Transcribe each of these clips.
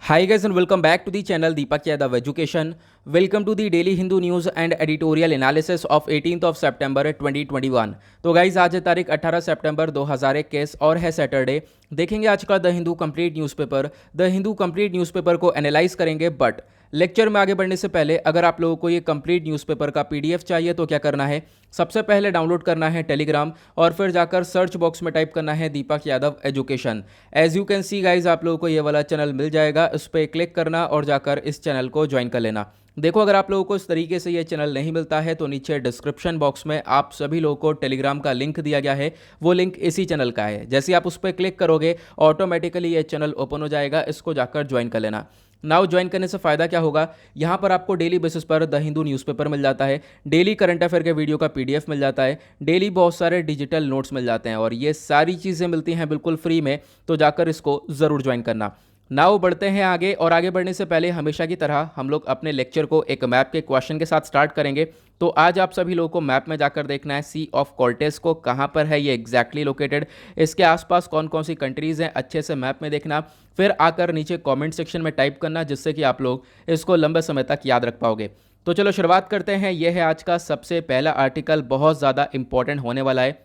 Hi guys and welcome back to the channel Deepak Yadav Education. Welcome to the daily Hindu news and editorial analysis of 18th of September 2021. तो guys आज है तारीख 18 सितंबर 2021 और है Saturday. देखेंगे आज का the Hindu complete newspaper. The Hindu complete newspaper को एनालाइज करेंगे, बट लेक्चर में आगे बढ़ने से पहले अगर आप लोगों को ये कंप्लीट न्यूज़पेपर का पीडीएफ चाहिए तो क्या करना है, सबसे पहले डाउनलोड करना है टेलीग्राम और फिर जाकर सर्च बॉक्स में टाइप करना है Deepak Yadav education. As you can see guys आप लोगों को ये वाला चैनल मिल जाएगा, उस पर क्लिक करना और जाकर इस चैनल को ज्वाइन कर लेना। देखो, अगर आप लोगों को इस तरीके से ये चैनल नहीं मिलता है तो नीचे डिस्क्रिप्शन बॉक्स में आप सभी लोगों को टेलीग्राम का लिंक दिया गया है, वो लिंक इसी चैनल का है। जैसे आप उस पर क्लिक करोगे ऑटोमेटिकली ये चैनल ओपन हो जाएगा, इसको जाकर ज्वाइन कर लेना। नाउ ज्वाइन करने से फ़ायदा क्या होगा, यहाँ पर आपको डेली बेसिस पर द हिंदू न्यूज़पेपर मिल जाता है, डेली करंट अफेयर के वीडियो का पीडीएफ मिल जाता है, डेली बहुत सारे डिजिटल नोट्स मिल जाते हैं और ये सारी चीज़ें मिलती हैं बिल्कुल फ्री में, तो जाकर इसको ज़रूर ज्वाइन करना। नाउ बढ़ते हैं आगे, और आगे बढ़ने से पहले हमेशा की तरह हम लोग अपने लेक्चर को एक मैप के क्वेश्चन के साथ स्टार्ट करेंगे। तो आज आप सभी लोगों को मैप में जाकर देखना है सी ऑफ कॉर्टेस को कहाँ पर है ये एग्जैक्टली लोकेटेड, इसके आसपास कौन कौन सी कंट्रीज़ हैं अच्छे से मैप में देखना, फिर आकर नीचे कमेंट सेक्शन में टाइप करना, जिससे कि आप लोग इसको लंबे समय तक याद रख पाओगे। तो चलो शुरुआत करते हैं। यह है आज का सबसे पहला आर्टिकल, बहुत ज़्यादा इंपॉर्टेंट होने वाला है।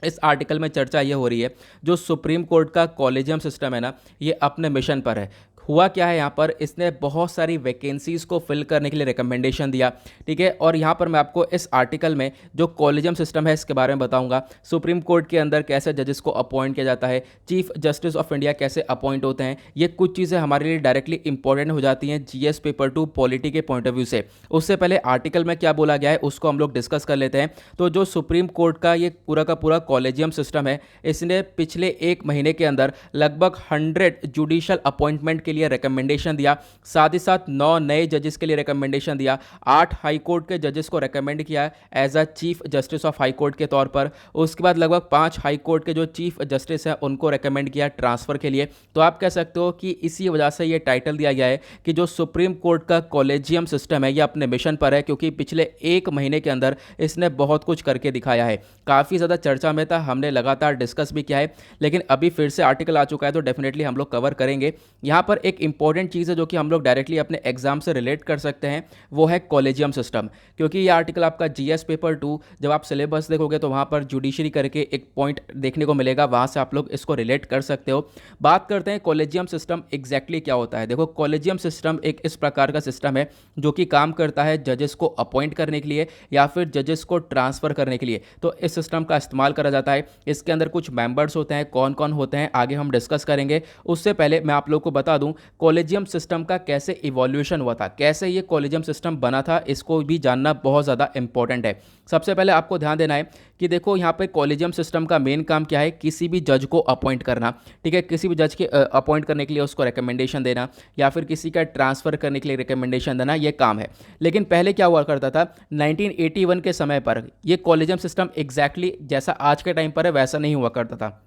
इस आर्टिकल में चर्चा ये हो रही है, जो सुप्रीम कोर्ट का कॉलेजियम सिस्टम है ना, ये अपने मिशन पर है। हुआ क्या है यहाँ पर, इसने बहुत सारी वैकेंसीज़ को फिल करने के लिए रिकमेंडेशन दिया, ठीक है। और यहाँ पर मैं आपको इस आर्टिकल में जो कॉलेजियम सिस्टम है इसके बारे में बताऊंगा, सुप्रीम कोर्ट के अंदर कैसे जजेस को अपॉइंट किया जाता है, चीफ जस्टिस ऑफ इंडिया कैसे अपॉइंट होते हैं, ये कुछ चीज़ें हमारे लिए डायरेक्टली इंपॉर्टेंट हो जाती हैं जीएस पेपर 2 पॉलिटी के पॉइंट ऑफ व्यू से। उससे पहले आर्टिकल में क्या बोला गया है उसको हम लोग डिस्कस कर लेते हैं। तो जो सुप्रीम कोर्ट का ये पूरा का पूरा कॉलेजियम सिस्टम है, इसने पिछले एक महीने के अंदर लगभग 100 जुडिशियल अपॉइंटमेंट के लिए रिकमेंडेशन दिया, साथ ही साथ 9 नए जजेस के लिए रिकमेंडेशन दिया, 8 हाई कोर्ट के जजेस को रिकमेंड किया as a chief justice of high court के तौर पर। उसके बाद लगभग 5 हाई कोर्ट के जो चीफ जस्टिस हैं उनको रिकमेंड किया ट्रांसफ़र के लिए। तो आप कह सकते हो कि इसी वजह से ये टाइटल दिया गया है कि जो सुप्रीम कोर्ट का कॉलेजियम सिस्टम है ये अपने मिशन पर है, क्योंकि पिछले एक महीने के अंदर इसने बहुत कुछ करके दिखाया है। काफ़ी ज़्यादा चर्चा में था, हमने लगातार डिस्कस भी किया है, लेकिन अभी फिर से आर्टिकल आ चुका है तो डेफिनेटली हम लोग कवर करेंगे। यहाँ पर एक इंपॉर्टेंट चीज़ है जो कि हम लोग डायरेक्टली अपने एग्जाम से रिलेट कर सकते हैं, वो है कॉलेजियम सिस्टम। क्योंकि ये आर्टिकल आपका जीएस पेपर 2 जब आप सिलेबस देखोगे तो वहाँ पर जुडिशरी करके एक पॉइंट देखने को मिलेगा, वहाँ से आप लोग इसको रिलेट कर सकते हो। बात करते हैं कॉलेजियम सिस्टम एग्जैक्टली क्या होता है। देखो, कॉलेजियम सिस्टम एक इस प्रकार का सिस्टम है जो कि काम करता है जजेस को अपॉइंट करने के लिए या फिर जजेस को ट्रांसफ़र करने के लिए। तो इस सिस्टम का इस्तेमाल करा जाता है। इसके अंदर कुछ मेंबर्स होते हैं, कौन कौन होते हैं आगे हम डिस्कस करेंगे। उससे पहले मैं आप लोग को बता दूं कॉलेजियम सिस्टम का कैसे इवोल्यूशन हुआ था, कैसे ये कॉलेजियम सिस्टम बना था, इसको भी जानना बहुत ज़्यादा इंपॉर्टेंट है। सबसे पहले आपको ध्यान देना है कि देखो यहाँ पे कॉलेजियम सिस्टम का मेन काम क्या है, किसी भी जज को अपॉइंट करना, ठीक है। किसी भी जज के अपॉइंट करने के लिए उसको रिकमेंडेशन देना या फिर किसी का ट्रांसफ़र करने के लिए रिकमेंडेशन देना, ये काम है। लेकिन पहले क्या हुआ करता था, 1981 के समय पर ये कॉलेजियम सिस्टम एग्जैक्टली जैसा आज के टाइम पर है वैसा नहीं हुआ करता था।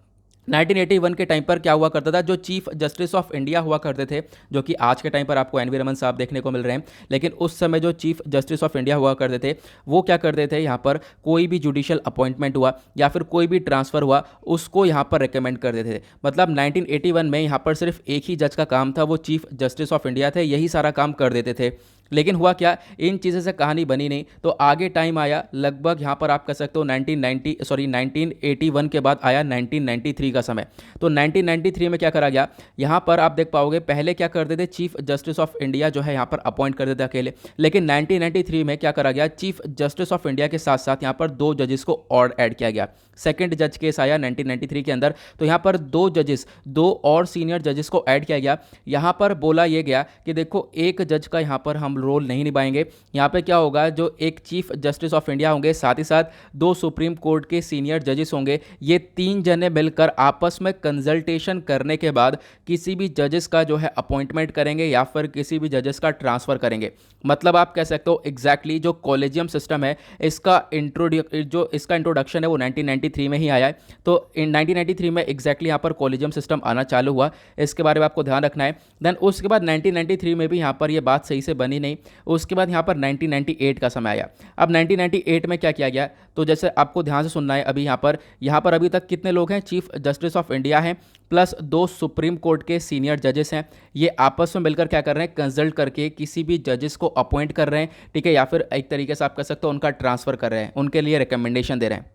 1981 के टाइम पर क्या हुआ करता था, जो चीफ जस्टिस ऑफ इंडिया हुआ करते थे, जो कि आज के टाइम पर आपको एन वी रमन साहब देखने को मिल रहे हैं, लेकिन उस समय जो चीफ जस्टिस ऑफ इंडिया हुआ करते थे वो क्या करते थे, यहाँ पर कोई भी जुडिशियल अपॉइंटमेंट हुआ या फिर कोई भी ट्रांसफ़र हुआ उसको यहाँ पर रिकमेंड कर देते थे। मतलब 1981 में यहाँ पर सिर्फ एक ही जज का काम था, वो चीफ जस्टिस ऑफ इंडिया थे, यही सारा काम कर देते थे। लेकिन हुआ क्या, इन चीज़ों से कहानी बनी नहीं, तो आगे टाइम आया, लगभग यहाँ पर आप कह सकते हो 1981 के बाद आया 1993 का समय। तो 1993 में क्या करा गया, यहाँ पर आप देख पाओगे पहले क्या करते थे, चीफ जस्टिस ऑफ इंडिया जो है यहाँ पर अपॉइंट करते थे अकेले, लेकिन 1993 में क्या करा गया, चीफ जस्टिस ऑफ इंडिया के साथ साथ यहाँ पर 2 जजेस को और ऐड किया गया। सेकंड जज केस आया 1993 के अंदर, तो यहाँ पर 2 और सीनियर जजेस को ऐड किया गया। यहाँ पर बोला यह गया कि देखो एक जज का यहाँ पर हम रोल नहीं निभाएंगे, यहाँ पे क्या होगा, जो एक चीफ जस्टिस ऑफ इंडिया होंगे साथ ही साथ 2 सुप्रीम कोर्ट के सीनियर जजेस होंगे, ये 3 जने मिलकर आपस में कंसल्टेशन करने के बाद किसी भी जजेस का जो है अपॉइंटमेंट करेंगे या फिर किसी भी जजेस का ट्रांसफ़र करेंगे। मतलब आप कह सकते हो एग्जैक्टली जो कॉलेजियम सिस्टम है इसका इंट्रोडक्शन है वो 1993 1993 में ही आया है। तो इन 1993 में एग्जैक्टली यहाँ पर कॉलेजियम सिस्टम आना चालू हुआ, इसके बारे में आपको ध्यान रखना है। देन उसके बाद 1993 में भी यहाँ पर ये बात सही से बनी नहीं। उसके बाद यहाँ पर 1998 का समय आया। अब 1998 में क्या किया गया, तो जैसे आपको ध्यान से सुनना है, अभी यहाँ पर अभी तक कितने लोग हैं, चीफ जस्टिस ऑफ इंडिया हैं प्लस 2 सुप्रीम कोर्ट के सीनियर जजेस हैं। ये आपस में मिलकर क्या कर रहे हैं, कंसल्ट करके किसी भी जजेस को अपॉइंट कर रहे हैं, ठीक है, या फिर एक तरीके से आप कह सकते हो उनका ट्रांसफ़र कर रहे हैं, उनके लिए रिकमेंडेशन दे रहे हैं।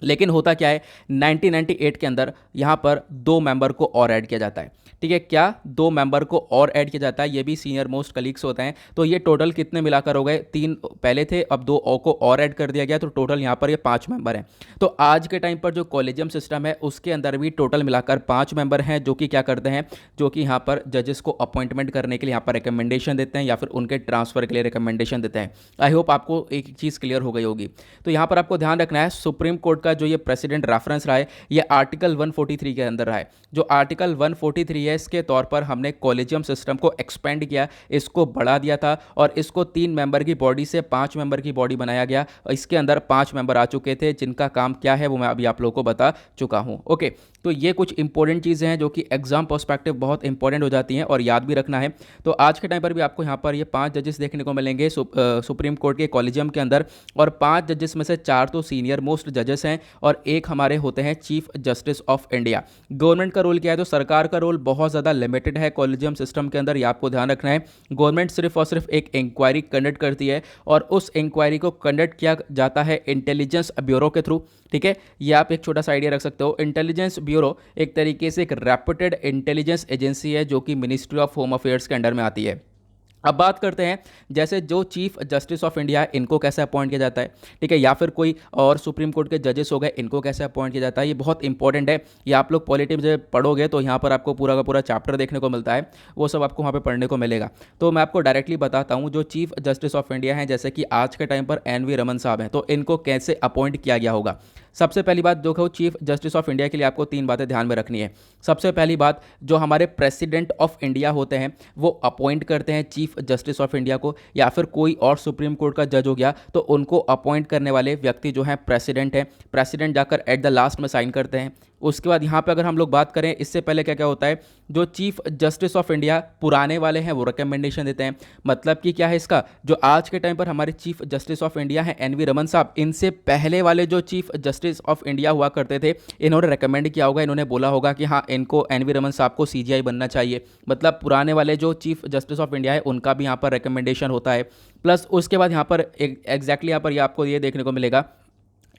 लेकिन होता क्या है, 1998 के अंदर यहाँ पर 2 मेंबर को और ऐड किया जाता है, ठीक है, क्या 2 मेंबर को और ऐड किया जाता है, ये भी सीनियर मोस्ट कलीग्स होते हैं। तो ये टोटल कितने मिलाकर हो गए, 3 पहले थे, अब 2 को और ऐड कर दिया गया, तो टोटल यहाँ पर ये 5 मेंबर हैं। तो आज के टाइम पर जो कॉलेजियम सिस्टम है उसके अंदर भी टोटल मिलाकर 5 मेंबर हैं, जो कि क्या करते हैं, जो कि यहाँ पर जजेस को अपॉइंटमेंट करने के लिए यहाँ पर रिकमेंडेशन देते हैं या फिर उनके ट्रांसफर के लिए रिकमेंडेशन देते हैं। आई होप आपको एक चीज़ क्लियर हो गई होगी। तो यहाँ पर आपको ध्यान रखना है, सुप्रीम कोर्ट का जो ये प्रेसिडेंट रेफरेंस रहा है, ये आर्टिकल 143 के अंदर रहा है। जो आर्टिकल 143 है, इसके तौर पर हमने कॉलेजियम सिस्टम को एक्सपेंड किया, इसको बढ़ा दिया था और इसको 3 मेंबर की बॉडी से 5 मेंबर की बॉडी बनाया गया। इसके अंदर 5 मेंबर आ चुके थे, जिनका काम क्या है वो मैं अभी आप लोगों को बता चुका हूँ। ओके, तो ये कुछ इंपॉर्टेंट चीज़ें हैं जो कि एग्जाम पर्सपेक्टिव बहुत इंपॉर्टेंट हो जाती हैं और याद भी रखना है। तो आज के टाइम पर भी आपको यहाँ पर ये 5 जजेस देखने को मिलेंगे सुप्रीम कोर्ट के कॉलेजियम के अंदर, और 5 जजेस में से 4 तो सीनियर मोस्ट जजेस हैं और 1 हमारे होते हैं chief justice of India. Government का रोल क्या है, तो सरकार का रोल बहुत ज़्यादा लिमिटेड है कॉलेजियम सिस्टम के अंदर, ये आपको ध्यान रखना है। गवर्नमेंट सिर्फ और सिर्फ एक इंक्वायरी कंडक्ट करती है और उस इंक्वायरी को कंडक्ट किया जाता है इंटेलिजेंस ब्यूरो के थ्रू, ठीक है। ये आप एक छोटा सा आइडिया रख सकते हो। इंटेलिजेंस ब्यूरो एक तरीके से एक रेप्यूटेड इंटेलिजेंस एजेंसी है जो कि मिनिस्ट्री ऑफ होम अफेयर्स के अंडर में आती है। अब बात करते हैं जैसे जो चीफ जस्टिस ऑफ इंडिया है, इनको कैसे अपॉइंट किया जाता है, ठीक है, या फिर कोई और सुप्रीम कोर्ट के जजेस हो गए, इनको कैसे अपॉइंट किया जाता है। ये बहुत इंपॉर्टेंट है, ये आप लोग पॉलिटिक्स जब पढ़ोगे तो यहाँ पर आपको पूरा का पूरा चैप्टर देखने को मिलता है, वो सब आपको वहाँ पे पढ़ने को मिलेगा। तो मैं आपको डायरेक्टली बताता हूँ, जो चीफ जस्टिस ऑफ इंडिया हैं, जैसे कि आज के टाइम पर एन वी रमन साहब हैं, तो इनको कैसे अपॉइंट किया गया होगा। सबसे पहली बात जो है, चीफ जस्टिस ऑफ इंडिया के लिए आपको 3 बातें ध्यान में रखनी है। सबसे पहली बात, जो हमारे प्रेसिडेंट ऑफ इंडिया होते हैं वो अपॉइंट करते हैं चीफ जस्टिस ऑफ इंडिया को, या फिर कोई और सुप्रीम कोर्ट का जज हो गया तो उनको अपॉइंट करने वाले व्यक्ति जो है प्रेसिडेंट है। प्रेसिडेंट जाकर एट द लास्ट में साइन करते हैं। उसके बाद यहाँ पे अगर हम लोग बात करें, इससे पहले क्या क्या होता है, जो चीफ जस्टिस ऑफ इंडिया पुराने वाले हैं वो रिकमेंडेशन देते हैं। मतलब कि क्या है इसका, जो आज के टाइम पर हमारे चीफ जस्टिस ऑफ इंडिया हैं एन वी रमन साहब, इनसे पहले वाले जो चीफ जस्टिस ऑफ इंडिया हुआ करते थे, इन्होंने रिकमेंड किया होगा, इन्होंने बोला होगा कि हाँ इनको एन वी रमन साहब को सीजीआई बनना चाहिए। मतलब पुराने वाले जो चीफ जस्टिस ऑफ इंडिया है उनका भी यहाँ पर रिकमेंडेशन होता है। प्लस उसके बाद यहाँ पर एग्जैक्टली यहाँ पर आपको ये देखने को मिलेगा,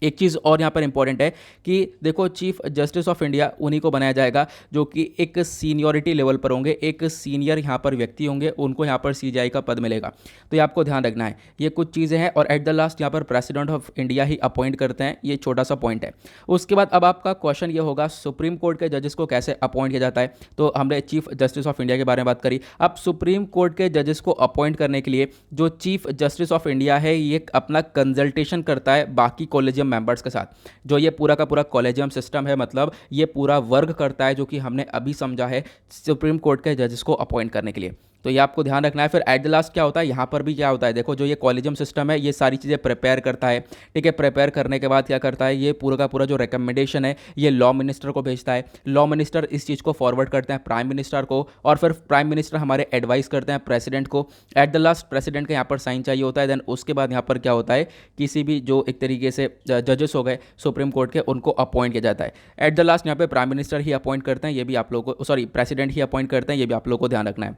एक चीज़ और यहाँ पर इंपॉर्टेंट है कि देखो चीफ जस्टिस ऑफ इंडिया उन्हीं को बनाया जाएगा जो कि एक सीनियरिटी लेवल पर होंगे, एक सीनियर यहाँ पर व्यक्ति होंगे, उनको यहाँ पर सीजीआई का पद मिलेगा। तो ये आपको ध्यान रखना है, ये कुछ चीज़ें हैं। और एट द लास्ट यहाँ पर प्रेसिडेंट ऑफ इंडिया ही अपॉइंट करते हैं, ये छोटा सा पॉइंट है। उसके बाद अब आपका क्वेश्चन ये होगा, सुप्रीम कोर्ट के जजेस को कैसे अपॉइंट किया जाता है। तो हमने चीफ जस्टिस ऑफ इंडिया के बारे में बात करी। अब सुप्रीम कोर्ट के जजेस को अपॉइंट करने के लिए जो चीफ जस्टिस ऑफ इंडिया है, ये अपना कंसल्टेशन करता है बाकी कॉलेजियम मेंबर्स के साथ। जो ये पूरा का पूरा कॉलेजियम सिस्टम है, मतलब ये पूरा वर्क करता है जो कि हमने अभी समझा है सुप्रीम कोर्ट के जजेस को अपॉइंट करने के लिए। तो ये आपको ध्यान रखना है। फिर एट द लास्ट क्या होता है, यहाँ पर भी क्या होता है, देखो जो ये कॉलेजियम सिस्टम है ये सारी चीज़ें प्रिपेयर करता है, ठीक है। प्रिपेयर करने के बाद क्या करता है, ये पूरा का पूरा जो रिकमेंडेशन है ये लॉ मिनिस्टर को भेजता है। लॉ मिनिस्टर इस चीज़ को फॉरवर्ड करते हैं प्राइम मिनिस्टर को, और फिर प्राइम मिनिस्टर हमारे एडवाइस करते हैं प्रेसिडेंट को। एट द लास्ट प्रेसिडेंट का यहाँ पर साइन चाहिए होता है। देन उसके बाद यहाँ पर क्या होता है, किसी भी जो एक तरीके से जजेस हो गए सुप्रीम कोर्ट के, उनको अपॉइंट किया जाता है। एट द लास्ट यहाँ पे प्राइम मिनिस्टर ही अपॉइंट करते हैं, ये भी आप लोगों को, सॉरी प्रेसिडेंट ही अपॉइंट करते हैं, ये भी आप लोगों को ध्यान रखना है।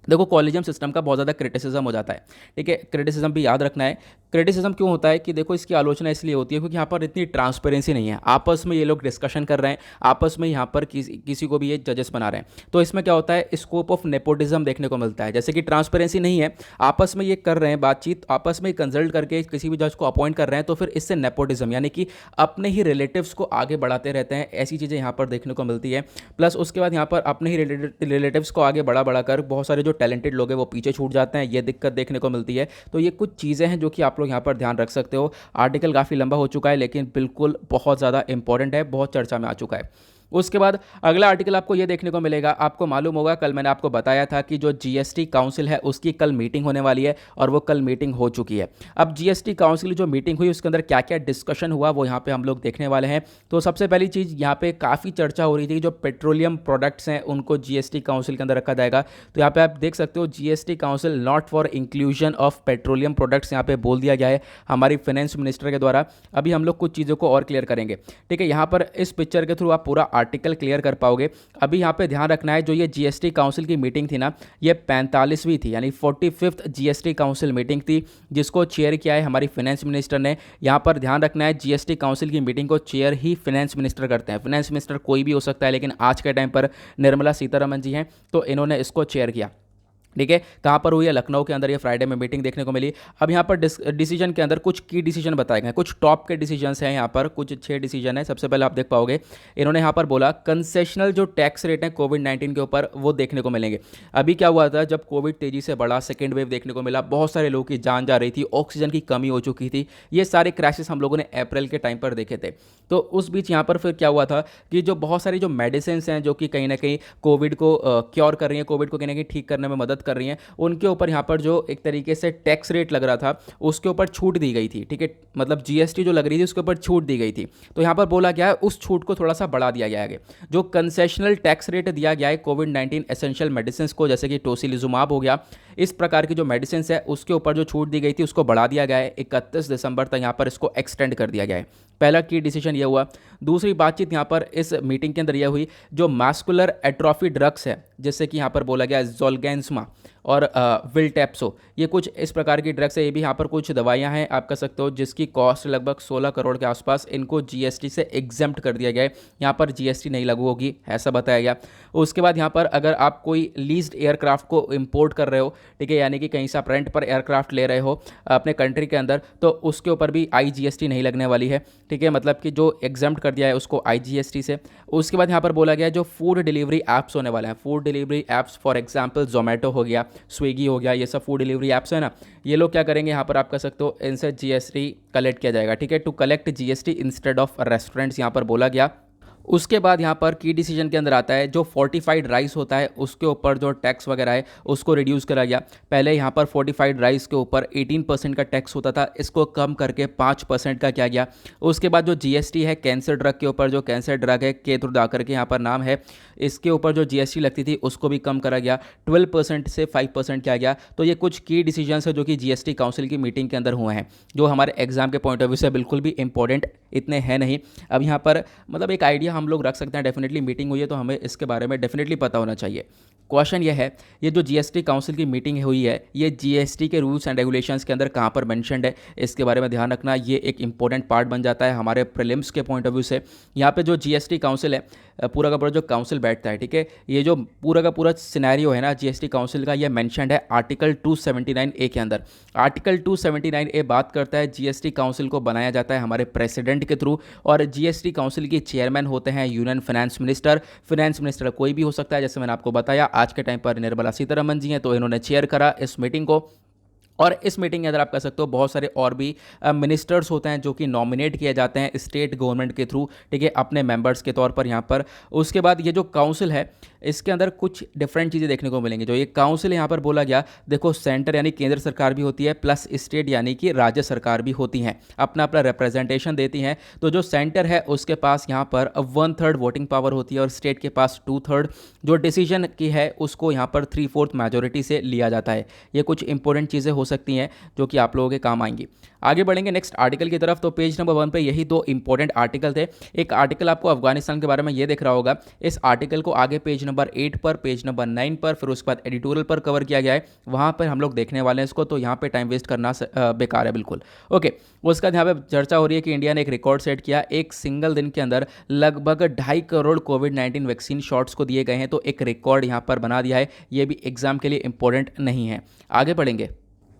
देखो कॉलेजियम सिस्टम का बहुत ज़्यादा क्रिटिसिज्म हो जाता है, ठीक है। क्रिटिसिज्म भी याद रखना है। क्रिटिसिज्म क्यों होता है कि देखो इसकी आलोचना इसलिए होती है क्योंकि यहाँ पर इतनी ट्रांसपेरेंसी नहीं है। आपस में ये लोग डिस्कशन कर रहे हैं, आपस में यहाँ पर किसी को भी ये जजेस बना रहे हैं, तो इसमें क्या होता है, स्कोप ऑफ नेपोटिज्म देखने को मिलता है। जैसे कि ट्रांसपेरेंसी नहीं है, आपस में ये कर रहे हैं बातचीत, आपस में कंसल्ट करके किसी भी जज को अपॉइंट कर रहे हैं, तो फिर इससे नेपोटिज्म यानी कि अपने ही रिलेटिव्स को आगे बढ़ाते रहते हैं, ऐसी चीज़ें यहाँ पर देखने को मिलती है। प्लस उसके बाद यहाँ पर अपने ही रिलेटिव्स को आगे बढ़ा कर बहुत सारे जो टैलेंटेड लोग हैं वो पीछे छूट जाते हैं, ये दिक्कत देखने को मिलती है। तो ये कुछ चीज़ें हैं जो कि आप लोग यहाँ पर ध्यान रख सकते हो। आर्टिकल काफ़ी लंबा हो चुका है लेकिन बिल्कुल बहुत ज़्यादा इंपॉर्टेंट है, बहुत चर्चा में आ चुका है। उसके बाद अगला आर्टिकल आपको ये देखने को मिलेगा, आपको मालूम होगा कल मैंने आपको बताया था कि जो जीएसटी काउंसिल है उसकी कल मीटिंग होने वाली है और वो कल मीटिंग हो चुकी है। अब जीएसटी काउंसिल की जो मीटिंग हुई उसके अंदर क्या क्या डिस्कशन हुआ वो यहाँ पे हम लोग देखने वाले हैं। तो सबसे पहली चीज़ यहाँ पे काफ़ी चर्चा हो रही थी कि जो पेट्रोलियम प्रोडक्ट्स हैं उनको जीएसटी काउंसिल के अंदर रखा जाएगा। तो यहाँ पे आप देख सकते हो GST council not for inclusion of petroleum products यहाँ पे बोल दिया गया है हमारी फाइनेंस मिनिस्टर के द्वारा। अभी हम लोग कुछ चीज़ों को और क्लियर करेंगे, ठीक है। यहाँ पर इस पिक्चर के थ्रू आप पूरा आर्टिकल क्लियर कर पाओगे। अभी यहाँ पे ध्यान रखना है, जो ये जीएसटी काउंसिल की मीटिंग थी ना, ये 45वीं थी, यानी 45th जीएसटी काउंसिल मीटिंग थी जिसको चेयर किया है हमारी फाइनेंस मिनिस्टर ने। यहाँ पर ध्यान रखना है जीएसटी काउंसिल की मीटिंग को चेयर ही फाइनेंस मिनिस्टर करते हैं। फाइनेंस मिनिस्टर कोई भी हो सकता है, लेकिन आज के टाइम पर निर्मला सीतारमण जी हैं, तो इन्होंने इसको चेयर किया, ठीक है। कहाँ पर हुई है? लखनऊ के अंदर ये फ्राइडे में मीटिंग देखने को मिली। अब यहाँ पर डिसीजन के अंदर कुछ की डिसीजन बताए गए हैं, कुछ टॉप के डिसीजंस हैं यहाँ पर, कुछ 6 डिसीजन है। सबसे पहले आप देख पाओगे इन्होंने यहाँ पर बोला कंसेशनल जो टैक्स रेट है कोविड-19 के ऊपर वो देखने को मिलेंगे। अभी क्या हुआ था, जब कोविड तेजी से बढ़ा, सेकेंड वेव देखने को मिला, बहुत सारे लोगों की जान जा रही थी, ऑक्सीजन की कमी हो चुकी थी, ये सारे क्रैशेस हम लोगों ने अप्रैल के टाइम पर देखे थे। तो उस बीच यहाँ पर फिर क्या हुआ था कि जो बहुत सारी जो मेडिसिन हैं जो कि कहीं ना कहीं कोविड को क्योर कर रही हैं, कोविड को कहीं ना कहीं ठीक करने में मदद कर रही हैं, उनके ऊपर यहाँ पर जो एक तरीके से टैक्स रेट लग रहा था उसके ऊपर छूट दी गई थी, ठीक है। मतलब जीएसटी जो लग रही थी उसके ऊपर छूट दी गई थी। तो यहाँ पर बोला गया है उस छूट को थोड़ा सा बढ़ा दिया गया है। जो कंसेशनल टैक्स रेट दिया गया है कोविड-19 एसेंशियल मेडिसिन को, जैसे कि टोसिलिजुमाब हो गया, इस प्रकार की जो मेडिसिन है उसके ऊपर जो छूट दी गई थी उसको बढ़ा दिया गया है। 31 दिसंबर तक यहाँ पर इसको एक्सटेंड कर दिया गया है। पहला की डिसीजन ये हुआ। दूसरी बातचीत यहाँ पर इस मीटिंग के अंदर यह हुई, जो मास्कुलर एट्रोफी ड्रग्स है, जैसे कि यहाँ पर बोला गया ज़ोल्गेंसमा और विल्टेप्सो, ये कुछ इस प्रकार की ड्रग्स है। ये भी यहाँ पर कुछ दवाइयाँ हैं, आप कह सकते हो, जिसकी कॉस्ट लगभग 16 करोड़ के आसपास, इनको जीएसटी से एग्जेम्प्ट कर दिया गया है। यहाँ पर जीएसटी नहीं लागू होगी, ऐसा बताया गया। उसके बाद यहाँ पर अगर आप कोई लीज्ड एयरक्राफ्ट को इंपोर्ट कर रहे हो, ठीक है, यानी कि कहीं से आप रेंट पर एयरक्राफ्ट ले रहे हो अपने कंट्री के अंदर, तो उसके ऊपर भी आईजीएसटी नहीं लगने वाली है, ठीक है। मतलब कि जो एग्जेम्प्ट कर दिया है उसको आईजीएसटी से। उसके बाद यहाँ पर बोला गया जो फूड डिलीवरी ऐप्स होने वाले हैं, food delivery apps for example Zomato हो गया, स्विगी हो गया, ये सब फूड डिलीवरी ऐप्स है ना, ये लोग क्या करेंगे, यहाँ पर आप कह सकते हो इनसे जीएसटी कलेक्ट किया जाएगा, ठीक है, to collect GST instead of restaurants, यहाँ पर बोला गया। उसके बाद यहाँ पर की डिसीजन के अंदर आता है जो फोर्टिफाइड राइस होता है उसके ऊपर जो टैक्स वगैरह है उसको रिड्यूस करा गया। पहले यहाँ पर फोर्टिफाइड राइस के ऊपर 18% का टैक्स होता था, इसको कम करके 5% का किया गया। उसके बाद जो जीएसटी है कैंसर ड्रग के ऊपर, जो कैंसर ड्रग है केतुर्दा करके यहाँ पर नाम है, इसके ऊपर जो जीएसटी लगती थी उसको भी कम करा गया, 12% से 5% किया गया। तो ये कुछ की डिसीजन है जो कि जीएसटी काउंसिल की मीटिंग के अंदर हुए हैं, जो हमारे एग्जाम के पॉइंट ऑफ व्यू से बिल्कुल भी इंपॉर्टेंट इतने हैं नहीं। अब यहाँ पर मतलब एक आइडिया हम लोग रख सकते हैं, डेफिनेटली मीटिंग हुई है तो हमें इसके बारे में डेफिनेटली पता होना चाहिए। क्वेश्चन ये है, ये जो जीएसटी काउंसिल की मीटिंग हुई है ये जीएसटी के रूल्स एंड रेगुलेशंस के अंदर कहाँ पर मेंशन्ड है, इसके बारे में ध्यान रखना। ये एक इंपॉर्टेंट पार्ट बन जाता है हमारे प्रीलिम्स के पॉइंट ऑफ व्यू से। यहाँ पे जो जीएसटी काउंसिल है, पूरा का पूरा जो काउंसिल बैठता है, ठीक है, ये जो पूरा का पूरा सिनेरियो है ना जीएसटी काउंसिल का, ये मेंशन्ड है आर्टिकल 279A के अंदर। आर्टिकल 279A बात करता है जीएसटी काउंसिल को बनाया जाता है हमारे प्रेसिडेंट के थ्रू, और जीएसटी काउंसिल के चेयरमैन होते हैं union finance minister. Finance minister कोई भी हो सकता है, जैसे मैंने आपको बताया आज के टाइम पर निर्मला सीतारमण जी हैं, तो इन्होंने चेयर करा इस मीटिंग को। और इस मीटिंग के अंदर आप कह सकते हो बहुत सारे और भी मिनिस्टर्स होते हैं जो कि नॉमिनेट किए जाते हैं स्टेट गवर्नमेंट के थ्रू, ठीक है, अपने मेंबर्स के तौर पर यहाँ पर। उसके बाद ये जो काउंसिल है इसके अंदर कुछ डिफरेंट चीज़ें देखने को मिलेंगी। जो ये काउंसिल यहाँ पर बोला गया, देखो सेंटर यानी केंद्र सरकार भी होती है, प्लस स्टेट यानी कि राज्य सरकार भी होती हैं, अपना अपना रिप्रेजेंटेशन देती हैं। तो जो सेंटर है उसके पास यहाँ पर 1/3 वोटिंग पावर होती है और स्टेट के पास 2/3। जो डिसीजन की है उसको यहाँ पर 3/4 मेजोरिटी से लिया जाता है। ये कुछ इंपॉर्टेंट चीज़ें हो सकती हैं जो कि आप लोगों के काम आएंगी। आगे बढ़ेंगे नेक्स्ट आर्टिकल की तरफ। तो पेज नंबर 1 पे यही 2 इंपॉर्टेंट आर्टिकल थे। एक आर्टिकल आपको अफगानिस्तान के बारे में ये दिख रहा होगा, इस आर्टिकल को आगे पेज नंबर 8 पर, पेज नंबर 9 पर, फिर उसके बाद एडिटोरियल पर कवर किया गया है, वहाँ पर हम लोग देखने वाले हैं इसको। तो यहाँ पे टाइम वेस्ट करना बेकार है बिल्कुल। ओके, उसका यहाँ पे चर्चा हो रही है कि इंडिया ने एक रिकॉर्ड सेट किया, एक सिंगल दिन के अंदर लगभग 2.5 करोड़ कोविड-19 वैक्सीन शॉट्स को दिए गए हैं। तो एक रिकॉर्ड यहाँ पर बना दिया है, ये भी एग्जाम के लिए इंपॉर्टेंट नहीं है। आगे बढ़ेंगे।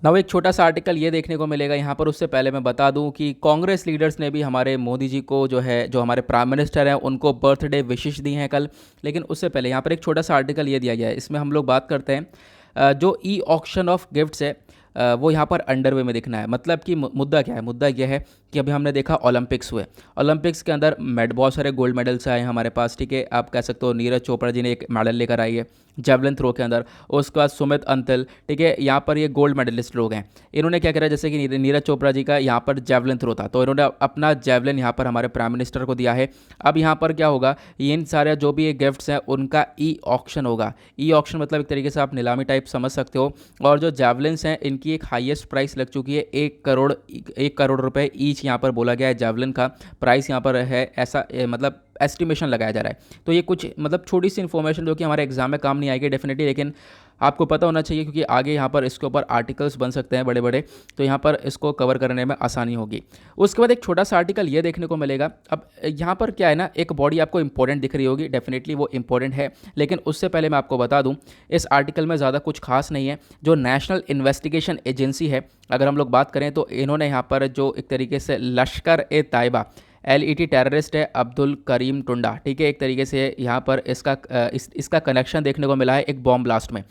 नव एक छोटा सा आर्टिकल ये देखने को मिलेगा यहाँ पर। उससे पहले मैं बता दूं कि कांग्रेस लीडर्स ने भी हमारे मोदी जी को जो हमारे प्राइम मिनिस्टर हैं उनको बर्थडे विशेष दी हैं कल। लेकिन उससे पहले यहाँ पर एक छोटा सा आर्टिकल ये दिया गया है, इसमें हम लोग बात करते हैं जो ई ऑक्शन ऑफ गिफ्ट्स है वो यहाँ पर अंडरवे में दिखना है। मतलब कि मुद्दा क्या है, मुद्दा यह है कि अभी हमने देखा ओलंपिक्स हुए, ओलंपिक्स के अंदर बहुत सारे गोल्ड मेडल्स आए हमारे पास, ठीक है। आप कह सकते हो नीरज चोपड़ा जी ने एक मेडल लेकर आई है जेवलिन थ्रो के अंदर। उसके बाद सुमित अंतिल, ठीक है, यहाँ पर ये गोल्ड मेडलिस्ट लोग हैं। इन्होंने क्या करा, जैसे कि नीरज चोपड़ा जी का यहाँ पर जेवलिन थ्रो था, तो इन्होंने अपना जेवलिन यहाँ पर हमारे प्राइम मिनिस्टर को दिया है। अब यहाँ पर क्या होगा, इन सारे जो भी ये गिफ्ट्स हैं उनका ई ऑक्शन होगा। ई ऑक्शन मतलब एक तरीके से आप नीलामी टाइप समझ सकते हो। और जो जेवलिन्स हैं इनकी एक हाईएस्ट प्राइस लग चुकी है 1 करोड़ रुपए ईच यहाँ पर बोला गया है। जेवलिन का प्राइस यहाँ पर है, ऐसा मतलब एस्टिमेशन लगाया जा रहा है। तो ये कुछ मतलब छोटी सी इन्फॉर्मेशन जो कि हमारे एग्जाम में काम नहीं आएगी डेफिनेटली, लेकिन आपको पता होना चाहिए क्योंकि आगे यहाँ पर इसके ऊपर आर्टिकल्स बन सकते हैं बड़े बड़े, तो यहाँ पर इसको कवर करने में आसानी होगी। उसके बाद एक छोटा सा आर्टिकल ये देखने को मिलेगा। अब यहाँ पर क्या है ना, एक बॉडी आपको इंपॉर्टेंट दिख रही होगी, डेफिनेटली वो इंपॉर्टेंट है, लेकिन उससे पहले मैं आपको बता दूँ इस आर्टिकल में ज़्यादा कुछ खास नहीं है। जो नेशनल इन्वेस्टिगेशन एजेंसी है, अगर हम लोग बात करें तो इन्होंने यहाँ पर जो एक तरीके से लश्कर ए तायबा LET टेररिस्ट है अब्दुल करीम टुंडा, ठीक है, एक तरीके से यहाँ पर इसका कनेक्शन देखने को मिला है एक बॉम्ब ब्लास्ट में।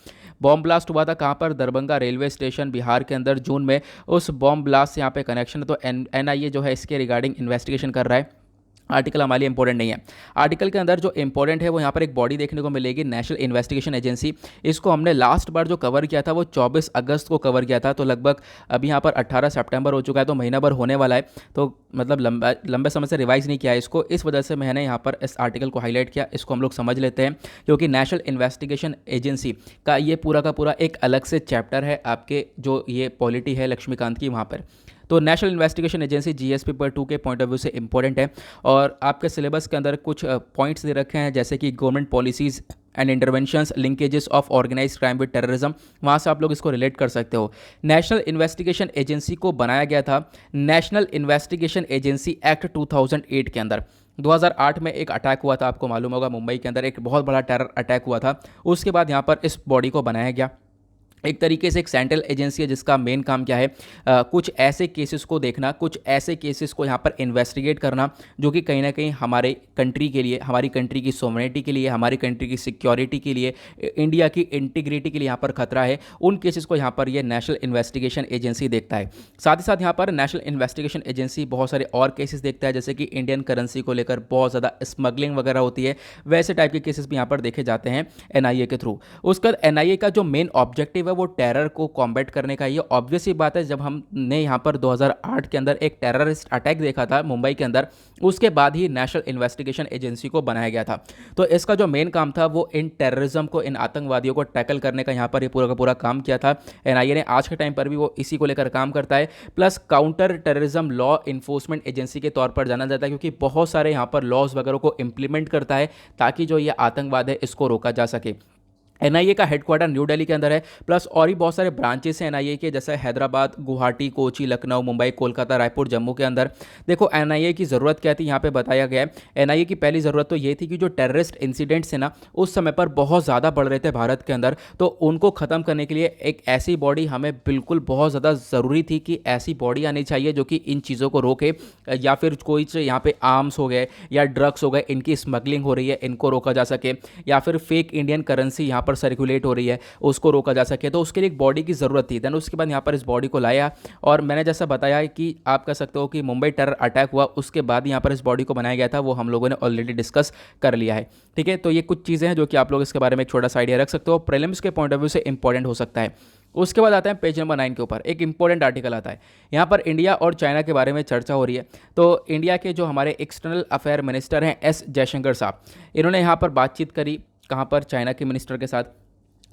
बॉम्ब ब्लास्ट हुआ था कहाँ पर, दरभंगा रेलवे स्टेशन बिहार के अंदर जून में। उस बॉम्ब ब्लास्ट से यहाँ पे कनेक्शन है, तो NIA जो है इसके रिगार्डिंग इन्वेस्टिगेशन कर रहा है। आर्टिकल हमारे लिए इंपॉर्टेंट नहीं है। आर्टिकल के अंदर जो इंपॉर्टेंट है वो यहाँ पर एक बॉडी देखने को मिलेगी, नेशनल इन्वेस्टिगेशन एजेंसी। इसको हमने लास्ट बार जो कवर किया था वो 24 अगस्त को कवर किया था, तो लगभग अभी यहाँ पर 18 सितंबर हो चुका है, तो महीना भर होने वाला है, तो मतलब लंबे समय से रिवाइज नहीं किया है इसको। इस वजह से मैंने यहाँ पर इस आर्टिकल को हाईलाइट किया। इसको हम लोग समझ लेते हैं, क्योंकि नेशनल इन्वेस्टिगेशन एजेंसी का ये पूरा का पूरा एक अलग से चैप्टर है आपके जो ये पॉलिटी है लक्ष्मीकांत की वहाँ पर। तो national investigation agency GS paper 2 के पॉइंट ऑफ व्यू से इंपॉर्टेंट है। और आपके सिलेबस के अंदर कुछ पॉइंट्स दे रखे हैं, जैसे कि government policies and interventions, linkages of organised crime with terrorism, वहाँ से आप लोग इसको रिलेट कर सकते हो। नेशनल इन्वेस्टिगेशन एजेंसी को बनाया गया था नेशनल इन्वेस्टिगेशन एजेंसी एक्ट 2008 के अंदर। 2008 में एक अटैक हुआ था, आपको मालूम होगा, मुंबई के अंदर एक बहुत बड़ा टेरर अटैक हुआ था। उसके बाद यहाँ पर इस बॉडी को बनाया गया। एक तरीके से एक सेंट्रल एजेंसी है जिसका मेन काम क्या है, कुछ ऐसे केसेस को देखना, कुछ ऐसे केसेस को यहाँ पर इन्वेस्टिगेट करना जो कि कहीं ना कहीं हमारे कंट्री के लिए, हमारी कंट्री की सोवरेनिटी के लिए, हमारी कंट्री की सिक्योरिटी के लिए, इंडिया की इंटीग्रिटी के लिए यहाँ पर खतरा है। उन केसेस को यहाँ पर ये नेशनल इन्वेस्टिगेशन एजेंसी देखता है। साथ ही साथ यहाँ पर नेशनल इन्वेस्टिगेशन एजेंसी बहुत सारे और केसेस देखता है, जैसे कि इंडियन करेंसी को लेकर बहुत ज़्यादा स्मगलिंग वगैरह होती है, वैसे टाइप के केसेस भी यहाँ पर देखे जाते हैं NIA के थ्रू। उसके बाद NIA का जो मेन ऑब्जेक्टिव है वो टेरर को कॉम्बैट करने का। ये ऑब्वियस ही बात है, जब हमने यहाँ पर 2008 के अंदर एक टेररिस्ट अटैक देखा था मुंबई के अंदर, उसके बाद ही नेशनल इन्वेस्टिगेशन एजेंसी को बनाया गया था। तो इसका जो मेन काम था वो इन टेररिज्म को, इन आतंकवादियों को टैकल करने का यहाँ पर ये पूरा का पूरा काम किया था NIA ने। आज के टाइम पर भी वो इसी को लेकर काम करता है। Plus counter terrorism law enforcement agency के तौर पर जाना जाता है, क्योंकि बहुत सारे यहाँ पर लॉज वगैरह को इम्प्लीमेंट करता है ताकि जो ये आतंकवाद है इसको रोका जा सके। NIA का हेडक्वार्टर न्यू दिल्ली के अंदर है, प्लस और भी बहुत सारे ब्रांचेस हैं NIA के, जैसे हैदराबाद, गुवाहाटी, कोची, लखनऊ, मुंबई, कोलकाता, रायपुर, जम्मू के अंदर। देखो NIA की ज़रूरत क्या थी, यहाँ पे बताया गया है। NIA की पहली ज़रूरत तो ये थी कि जो टेररिस्ट इंसिडेंट्स है ना उस समय पर बहुत ज़्यादा बढ़ रहे थे भारत के अंदर, तो उनको ख़त्म करने के लिए एक ऐसी बॉडी हमें बिल्कुल बहुत ज़्यादा ज़रूरी थी कि ऐसी बॉडी आनी चाहिए जो कि इन चीज़ों को रोके, या फिर कोई यहाँ पे आर्म्स हो गए या ड्रग्स हो गए, इनकी स्मगलिंग हो रही है, इनको रोका जा सके, या फिर फेक इंडियन करेंसी यहाँ पर सर्कुलेट हो रही है उसको रोका जा सके। तो उसके लिए एक बॉडी की ज़रूरत थी। देन उसके बाद यहाँ पर इस बॉडी को लाया, और मैंने जैसा बताया है कि आप कह सकते हो कि मुंबई टेरर अटैक हुआ उसके बाद यहाँ पर इस बॉडी को बनाया गया था, वो हम लोगों ने ऑलरेडी डिस्कस कर लिया है, ठीक है। तो ये कुछ चीज़ें हैं जो कि आप लोग इसके बारे में एक छोटा सा आइडिया रख सकते हो, प्रीलिम्स के पॉइंट ऑफ व्यू से इंपॉर्टेंट हो सकता है। उसके बाद आते हैं पेज नंबर 9 के ऊपर, एक इंपॉर्टेंट आर्टिकल आता है। यहाँ पर इंडिया और चाइना के बारे में चर्चा हो रही है। तो इंडिया के जो हमारे एक्सटर्नल अफेयर मिनिस्टर हैं S जयशंकर साहब, इन्होंने यहाँ पर बातचीत करी, कहाँ पर, चाइना के मिनिस्टर के साथ।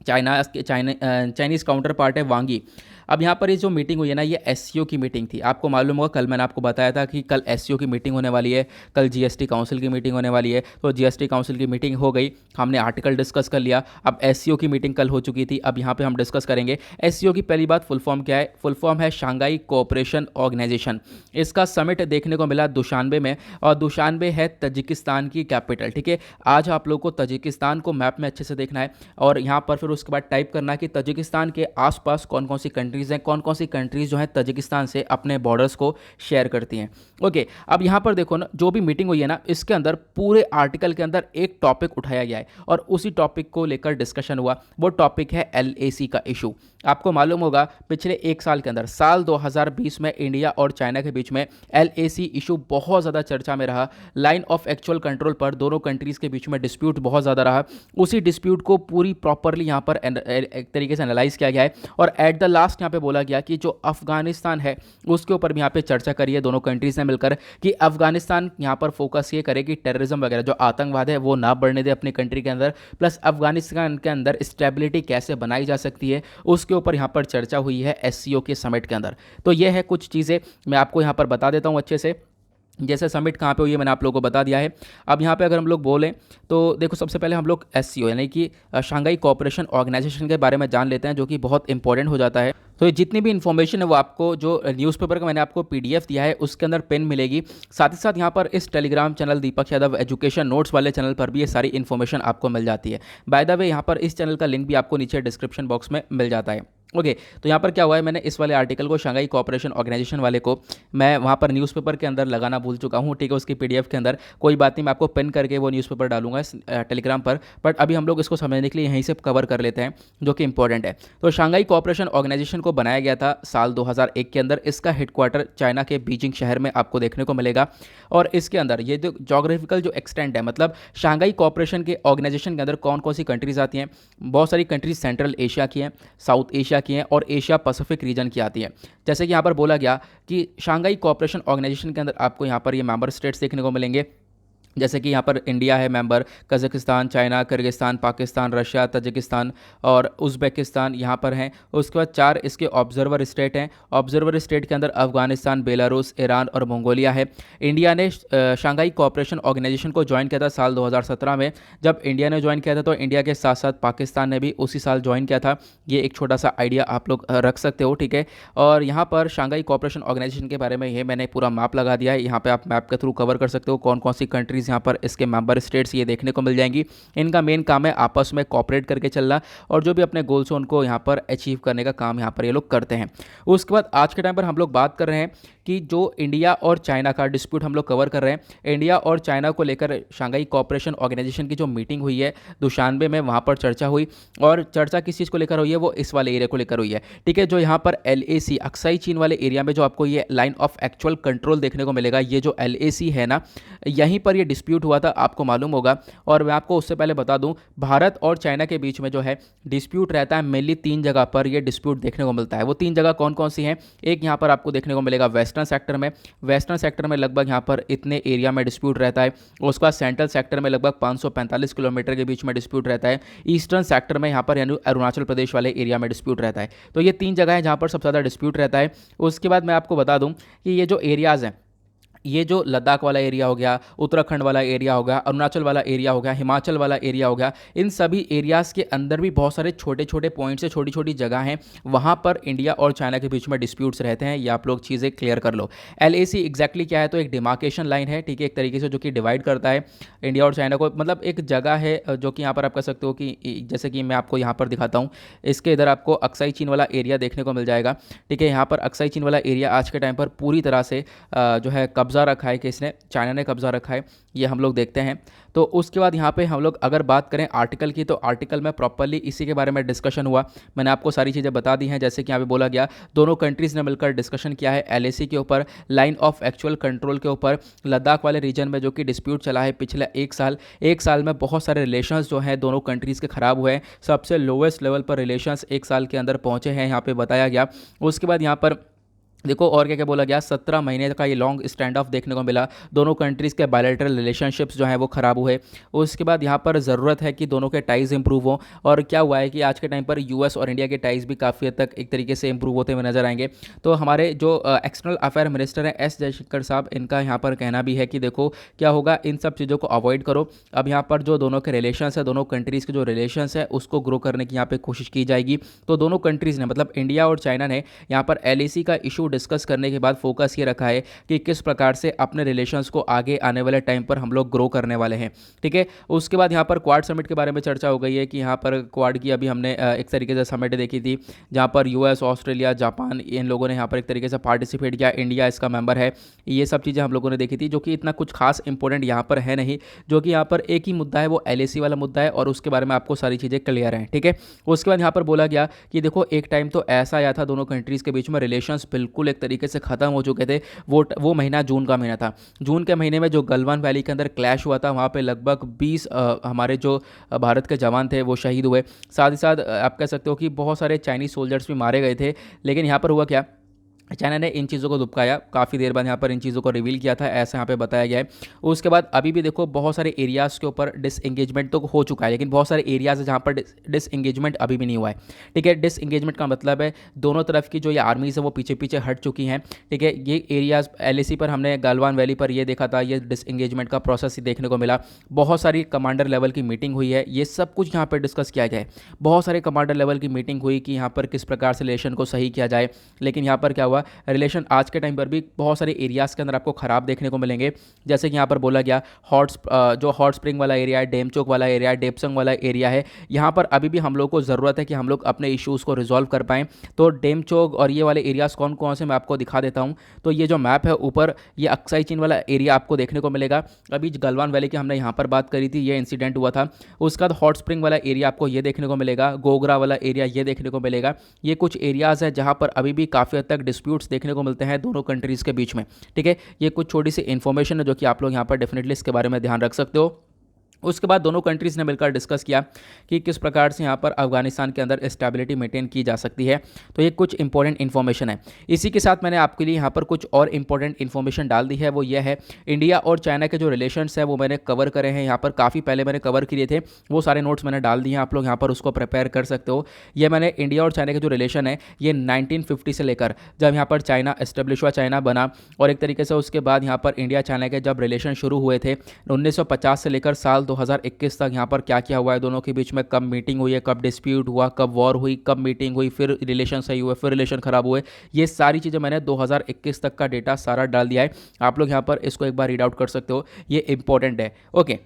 चाइनीज़ काउंटर पार्ट है वांग यी। अब यहाँ पर ये जो मीटिंग हुई है ना, ये SCO की मीटिंग थी। आपको मालूम होगा, कल मैंने आपको बताया था कि कल SCO की मीटिंग होने वाली है, कल GST काउंसिल की मीटिंग होने वाली है। तो GST काउंसिल की मीटिंग हो गई, हमने आर्टिकल डिस्कस कर लिया। अब SCO की मीटिंग कल हो चुकी थी, अब यहाँ पे हम डिस्कस करेंगे SCO की पहली बात, फुल फॉर्म क्या है। फुल फॉर्म है शंघाई कोऑपरेशन ऑर्गेनाइजेशन। इसका समिट देखने को मिला दुशानबे में, और दुशानबे है तजिकिस्तान की कैपिटल, ठीक है। आज आप लोग को तजिकिस्तान को मैप में अच्छे से देखना है, और यहाँ पर फिर उसके बाद टाइप करना कि तजिकिस्तान के आसपास कौन कौन सी कंट्रीज कंट्रीज़ हैं, कौन कौन सी कंट्रीज़ जो हैं तजिकिस्तान से अपने बॉर्डर्स को शेयर करती हैं। ओके, अब यहाँ पर देखो ना, जो भी मीटिंग हुई है ना, इसके अंदर पूरे आर्टिकल के अंदर एक टॉपिक उठाया गया है और उसी टॉपिक को लेकर डिस्कशन हुआ। वो टॉपिक है LAC का इशू। आपको मालूम होगा पिछले एक साल के अंदर, साल 2020 में इंडिया और चाइना के बीच में LAC इशू बहुत ज़्यादा चर्चा में रहा। लाइन ऑफ एक्चुअल कंट्रोल पर दोनों कंट्रीज़ के बीच में डिस्प्यूट बहुत ज़्यादा रहा। उसी डिस्प्यूट को पूरी प्रॉपरली यहाँ पर एक तरीके से एनालाइज किया गया है और एट द लास्ट यहाँ पे बोला गया कि जो अफगानिस्तान है उसके ऊपर भी यहाँ पे चर्चा करी है दोनों कंट्रीज़ ने मिलकर कि अफगानिस्तान यहाँ पर फोकस ये करे कि टेररिज्म वगैरह जो आतंकवाद है वो ना बढ़ने दे अपनी कंट्री के अंदर, प्लस अफगानिस्तान के अंदर स्टेबिलिटी कैसे बनाई जा सकती है उसके ऊपर यहाँ पर चर्चा हुई है SCO के समिट के अंदर। तो ये है कुछ चीज़ें, मैं आपको यहाँ पर बता देता हूँ अच्छे से। जैसे समिट कहाँ पे हुई है मैंने आप लोगों को बता दिया है। अब यहाँ पे अगर हम लोग बोलें तो देखो, सबसे पहले हम लोग SCO यानी कि शंघाई कोऑपरेशन ऑर्गेनाइजेशन के बारे में जान लेते हैं, जो कि बहुत इंपॉर्टेंट हो जाता है। तो ये जितनी भी इन्फॉर्मेशन है वो आपको जो न्यूज़पेपर का मैंने आपको PDF दिया है उसके अंदर पेन मिलेगी। साथ ही साथ यहाँ पर इस टेलीग्राम चैनल दीपक यादव एजुकेशन नोट्स वाले चैनल पर भी ये सारी इन्फॉर्मेशन आपको मिल जाती है। बाय द वे, यहाँ पर इस चैनल का लिंक भी आपको नीचे डिस्क्रिप्शन बॉक्स में मिल जाता है। ओके, तो यहाँ पर क्या हुआ है, मैंने इस वाले आर्टिकल को शंघाई कोऑपरेशन ऑर्गेनाइजेशन वाले को मैं वहाँ पर न्यूज़पेपर के अंदर लगाना भूल चुका हूँ, ठीक है, उसकी PDF के अंदर। कोई बात नहीं, मैं आपको पिन करके वो न्यूज़पेपर डालूंगा इस टेलीग्राम पर, बट अभी हम लोग इसको समझने के लिए यहीं से कवर कर लेते हैं जो कि इंपॉर्टेंट है। तो शंघाई कोऑपरेशन ऑर्गेनाइजेशन को बनाया गया था साल 2001 के अंदर। इसका हेडक्वार्टर चाइना के बीजिंग शहर में आपको देखने को मिलेगा और इसके अंदर ये जो जोग्राफिकल जो एक्सटेंट है, मतलब शंघाई कोऑपरेशन के ऑर्गेनाइजेशन के अंदर कौन कौन सी कंट्रीज आती हैं। बहुत सारी कंट्रीज सेंट्रल एशिया की हैं, साउथ एशिया की हैं और एशिया पैसिफिक रीजन की आती है। जैसे कि यहाँ पर बोला गया कि शंघाई कोऑपरेशन ऑर्गेनाइजेशन के अंदर आपको यहाँ पर ये मेंबर स्टेट्स देखने को मिलेंगे, जैसे कि यहाँ पर इंडिया है member, Kazakhstan, China, Kyrgyzstan, Pakistan, Russia, Tajikistan और उज़्बेकिस्तान यहाँ पर हैं। उसके बाद 4 इसके ऑब्जर्वर स्टेट हैं। ऑब्जर्वर स्टेट के अंदर अफगानिस्तान, बेलारूस, ईरान और मंगोलिया है। इंडिया ने शंघाई कोऑपरेशन ऑर्गेनाइजेशन को ज्वाइन किया था साल 2017 में। जब इंडिया ने ज्वाइन किया था तो इंडिया के साथ साथ पाकिस्तान ने भी उसी साल ज्वाइन किया था। ये एक छोटा सा आइडिया आप लोग रख सकते हो, ठीक है। और यहाँ पर शंघाई कोऑपरेशन ऑर्गेनाइजेशन के बारे में ये मैंने पूरा मैप लगा दिया है। यहाँ पर आप मैप के थ्रू कवर कर सकते हो कौन कौन सी कंट्रीज यहाँ पर इसके मेंबर स्टेट्स ये देखने को मिल जाएंगी। इनका मेन काम है आपस में कोऑपरेट करके चलना और जो भी अपने गोल्स हैं उनको यहाँ पर अचीव करने का काम यहाँ पर ये लोग करते हैं। उसके बाद आज के टाइम पर हम लोग बात कर रहे हैं कि जो इंडिया और चाइना का डिस्प्यूट हम लोग कवर कर रहे हैं। इंडिया और चाइना को लेकर शंघाई कोऑपरेशन ऑर्गेनाइजेशन की जो मीटिंग हुई है दुशानबे में, वहाँ पर चर्चा हुई और चर्चा किस चीज़ को लेकर हुई है, वो इस वाले एरिया को लेकर हुई है, ठीक है। जो यहाँ पर LAC अक्साई चीन वाले एरिया में जो आपको ये लाइन ऑफ एक्चुअल कंट्रोल देखने को मिलेगा, ये जो LAC है ना, यहीं पर ये डिस्प्यूट हुआ था, आपको मालूम होगा। और मैं आपको उससे पहले बता दूं, भारत और चाइना के बीच में जो है डिस्प्यूट रहता है मेनली 3 जगह पर ये डिस्प्यूट देखने को मिलता है। वो 3 जगह कौन कौन सी हैं? एक यहाँ पर आपको देखने को मिलेगा वेस्टर्न सेक्टर में। वेस्टर्न सेक्टर में लगभग यहाँ पर इतने एरिया में डिस्प्यूट रहता है। उसके बाद सेंट्रल सेक्टर में लगभग 545 किलोमीटर के बीच में डिस्प्यूट रहता है। ईस्टर्न सेक्टर में यहाँ पर यानी अरुणाचल प्रदेश वाले एरिया में डिस्प्यूट रहता है। तो ये 3 जगह है जहाँ पर सबसे ज़्यादा डिस्प्यूट रहता है। उसके बाद मैं आपको बता दूँ कि ये जो एरियाज़ हैं, ये जो लद्दाख वाला एरिया हो गया, उत्तराखंड वाला एरिया हो गया, अरुणाचल वाला एरिया हो गया, हिमाचल वाला एरिया हो गया, इन सभी एरियाज़ के अंदर भी बहुत सारे छोटे छोटे पॉइंट्स से छोटी छोटी जगह हैं, वहाँ पर इंडिया और चाइना के बीच में डिस्प्यूट्स रहते हैं। ये आप लोग चीज़ें क्लियर कर लो। LAC एग्जैक्टली क्या है? तो एक डिमार्केशन लाइन है, ठीक है, एक तरीके से जो कि डिवाइड करता है इंडिया और चाइना को। मतलब एक जगह है जो कि यहाँ पर आप कह सकते हो कि जैसे कि मैं आपको यहाँ पर दिखाता हूँ, इसके इधर आपको अक्साई चीन वाला एरिया देखने को मिल जाएगा, ठीक है। यहाँ पर अक्साई चीन वाला एरिया आज के टाइम पर पूरी तरह से जो है कब्जा रखा है, किसने? चाइना ने कब्जा रखा है, ये हम लोग देखते हैं। तो उसके बाद यहाँ पे हम लोग अगर बात करें आर्टिकल की, तो आर्टिकल में प्रॉपर्ली इसी के बारे में डिस्कशन हुआ। मैंने आपको सारी चीज़ें बता दी हैं, जैसे कि यहाँ पे बोला गया दोनों कंट्रीज़ ने मिलकर डिस्कशन किया है LAC के ऊपर, लाइन ऑफ एक्चुअल कंट्रोल के ऊपर, लद्दाख वाले रीजन में जो कि डिस्प्यूट चला है पिछले एक साल में बहुत सारे रिलेशंस जो हैं दोनों कंट्रीज़ के ख़राब हुए हैं। सबसे लोवेस्ट लेवल पर रिलेशंस एक साल के अंदर पहुँचे हैं, यहाँ पर बताया गया। उसके बाद यहाँ पर देखो और क्या क्या बोला गया, 17 महीने का ये लॉन्ग स्टैंड ऑफ देखने को मिला। दोनों कंट्रीज़ के बायलैटरल रिलेशनशिप्स जो हैं वो ख़राब हुए। उसके बाद यहाँ पर ज़रूरत है कि दोनों के टाइज़ इंप्रूव हों, और क्या हुआ है कि आज के टाइम पर US और इंडिया के टाइज़ भी काफ़ी हद तक एक तरीके से इंप्रूव होते हुए नजर आएंगे। तो हमारे जो एक्सटर्नल अफेयर मिनिस्टर हैं S जयशंकर साहब, इनका यहाँ पर कहना भी है कि देखो क्या होगा, इन सब चीज़ों को अवॉइड करो। अब यहाँ पर जो दोनों के रिलेशंस है, दोनों कंट्रीज़ के जो रिलेशंस है उसको ग्रो करने की यहाँ पर कोशिश की जाएगी। तो दोनों कंट्रीज़ ने, मतलब इंडिया और चाइना ने यहाँ पर LAC का इशू डिस्कस करने के बाद फोकस ये रखा है कि किस प्रकार से अपने रिलेशंस को आगे आने वाले टाइम पर हम लोग ग्रो करने वाले हैं। ठीक है, उसके बाद यहाँ पर क्वाड समिट के बारे में चर्चा हो गई है कि यहाँ पर क्वाड की अभी हमने एक तरीके से समिट देखी थी, जहाँ पर यूएस, ऑस्ट्रेलिया, जापान, इन लोगों ने यहाँ पर एक तरीके से पार्टिसिपेट किया, इंडिया इसका मेंबर है। ये सब चीज़ें हम लोगों ने देखी थी, जो कि इतना कुछ खास इंपॉर्टेंट यहाँ पर है नहीं। जो कि यहाँ पर एक ही मुद्दा है, वो एलएसी वाला मुद्दा है, और उसके बारे में आपको सारी चीज़ें क्लियर हैं। ठीक है, उसके बाद यहाँ पर बोला गया कि देखो एक टाइम तो ऐसा आया था दोनों कंट्रीज़ के बीच में रिलेशंस बिल्कुल एक तरीके से ख़त्म हो चुके थे। वो महीना जून का महीना था। जून के महीने में जो गलवान वैली के अंदर क्लैश हुआ था, वहाँ पे लगभग 20 हमारे जो भारत के जवान थे वो शहीद हुए। साथ ही साथ आप कह सकते हो कि बहुत सारे चाइनीज़ सोल्जर्स भी मारे गए थे। लेकिन यहाँ पर हुआ क्या, चाइना ने इन चीज़ों को दुबकाया, काफ़ी देर बाद यहाँ पर इन चीज़ों को रिवील किया था, ऐसा यहाँ पे बताया गया है। उसके बाद अभी भी देखो बहुत सारे एरियाज़ के ऊपर डिसएंगेजमेंट तो हो चुका है, लेकिन बहुत सारे एरियाज़ है जहाँ पर डिसएंगेजमेंट अभी भी नहीं हुआ है। ठीक है, डिसएंगेजमेंट का मतलब है दोनों तरफ की जो ये आर्मीज़ है वो पीछे पीछे हट चुकी हैं। ठीक है, ये एरियाज़ एलएसी पर हमने गलवान वैली पर ये देखा था, ये डिसएंगेजमेंट का प्रोसेस ही देखने को मिला। बहुत सारी कमांडर लेवल की मीटिंग हुई है, ये सब कुछ यहाँ पर डिस्कस किया गया है। बहुत सारे कमांडर लेवल की मीटिंग हुई कि यहाँ पर किस प्रकार से रिलेशन को सही किया जाए। लेकिन यहाँ पर क्या हुआ, रिलेशन आज के टाइम पर भी बहुत सारे एरियाज़ के अंदर आपको ख़राब देखने को मिलेंगे। जैसे कि यहाँ पर बोला गया जो हॉट स्प्रिंग वाला एरिया है, डेमचोक वाला एरिया है, डेपसंग वाला एरिया है, यहाँ पर अभी भी हम लोग को ज़रूरत है कि हम लोग अपने इश्यूज़ को रिजॉल्व कर पाएँ। तो डेमचोक और ये वाले एरियाज़ कौन कौन से मैं आपको दिखा देता हूँ। तो ये जो मैप है ऊपर, ये अक्साई चीन वाला एरिया आपको देखने को मिलेगा। अभी गलवान वैली की हमने यहाँ पर बात करी थी, ये इंसिडेंट हुआ था। उसका हॉट स्प्रिंग वाला एरिया आपको ये देखने को मिलेगा, गोगरा वाला एरिया ये देखने को मिलेगा। ये कुछ एरियाज़ है जहाँ पर अभी भी काफ़ी हद तक डिस्प्यूट्स देखने को मिलते हैं दोनों कंट्रीज़ के बीच में। ठीक है, ये कुछ छोटी सी इन्फॉर्मेशन है जो कि आप लोग यहाँ पर डेफिनेटली इसके बारे में ध्यान रख सकते हो। उसके बाद दोनों कंट्रीज़ ने मिलकर डिस्कस किया कि किस प्रकार से यहाँ पर अफगानिस्तान के अंदर स्टेबिलिटी मेंटेन की जा सकती है। तो ये कुछ इंपॉर्टेंट इन्फॉर्मेशन है। इसी के साथ मैंने आपके लिए यहाँ पर कुछ और इंपॉर्टेंट इन्फॉर्मेशन डाल दी है, वो ये है इंडिया और चाइना के जो रिलेशंस है वो मैंने कवर करे हैं। यहाँ पर काफ़ी पहले मैंने कवर किए थे, वो सारे नोट्स मैंने डाल दिए हैं, आप लोग यहाँ पर उसको प्रिपेयर कर सकते हो। ये मैंने इंडिया और चाइना के जो रिलेशन है ये 1950 से लेकर जब यहाँ पर चाइना एस्टेब्लिश हुआ, चाइना बना, और एक तरीके से उसके बाद यहाँ पर इंडिया चाइना के जब रिलेशन शुरू हुए थे 1950 से लेकर साल 2021 तक, यहाँ पर क्या क्या हुआ है दोनों के बीच में, कब मीटिंग हुई है, कब डिस्प्यूट हुआ, कब वॉर हुई, कब मीटिंग हुई, फिर रिलेशन सही हुए, फिर रिलेशन खराब हुए, ये सारी चीज़ें मैंने 2021 तक का डेटा सारा डाल दिया है। आप लोग यहाँ पर इसको एक बार रीड आउट कर सकते हो, ये इंपॉर्टेंट है। ओके,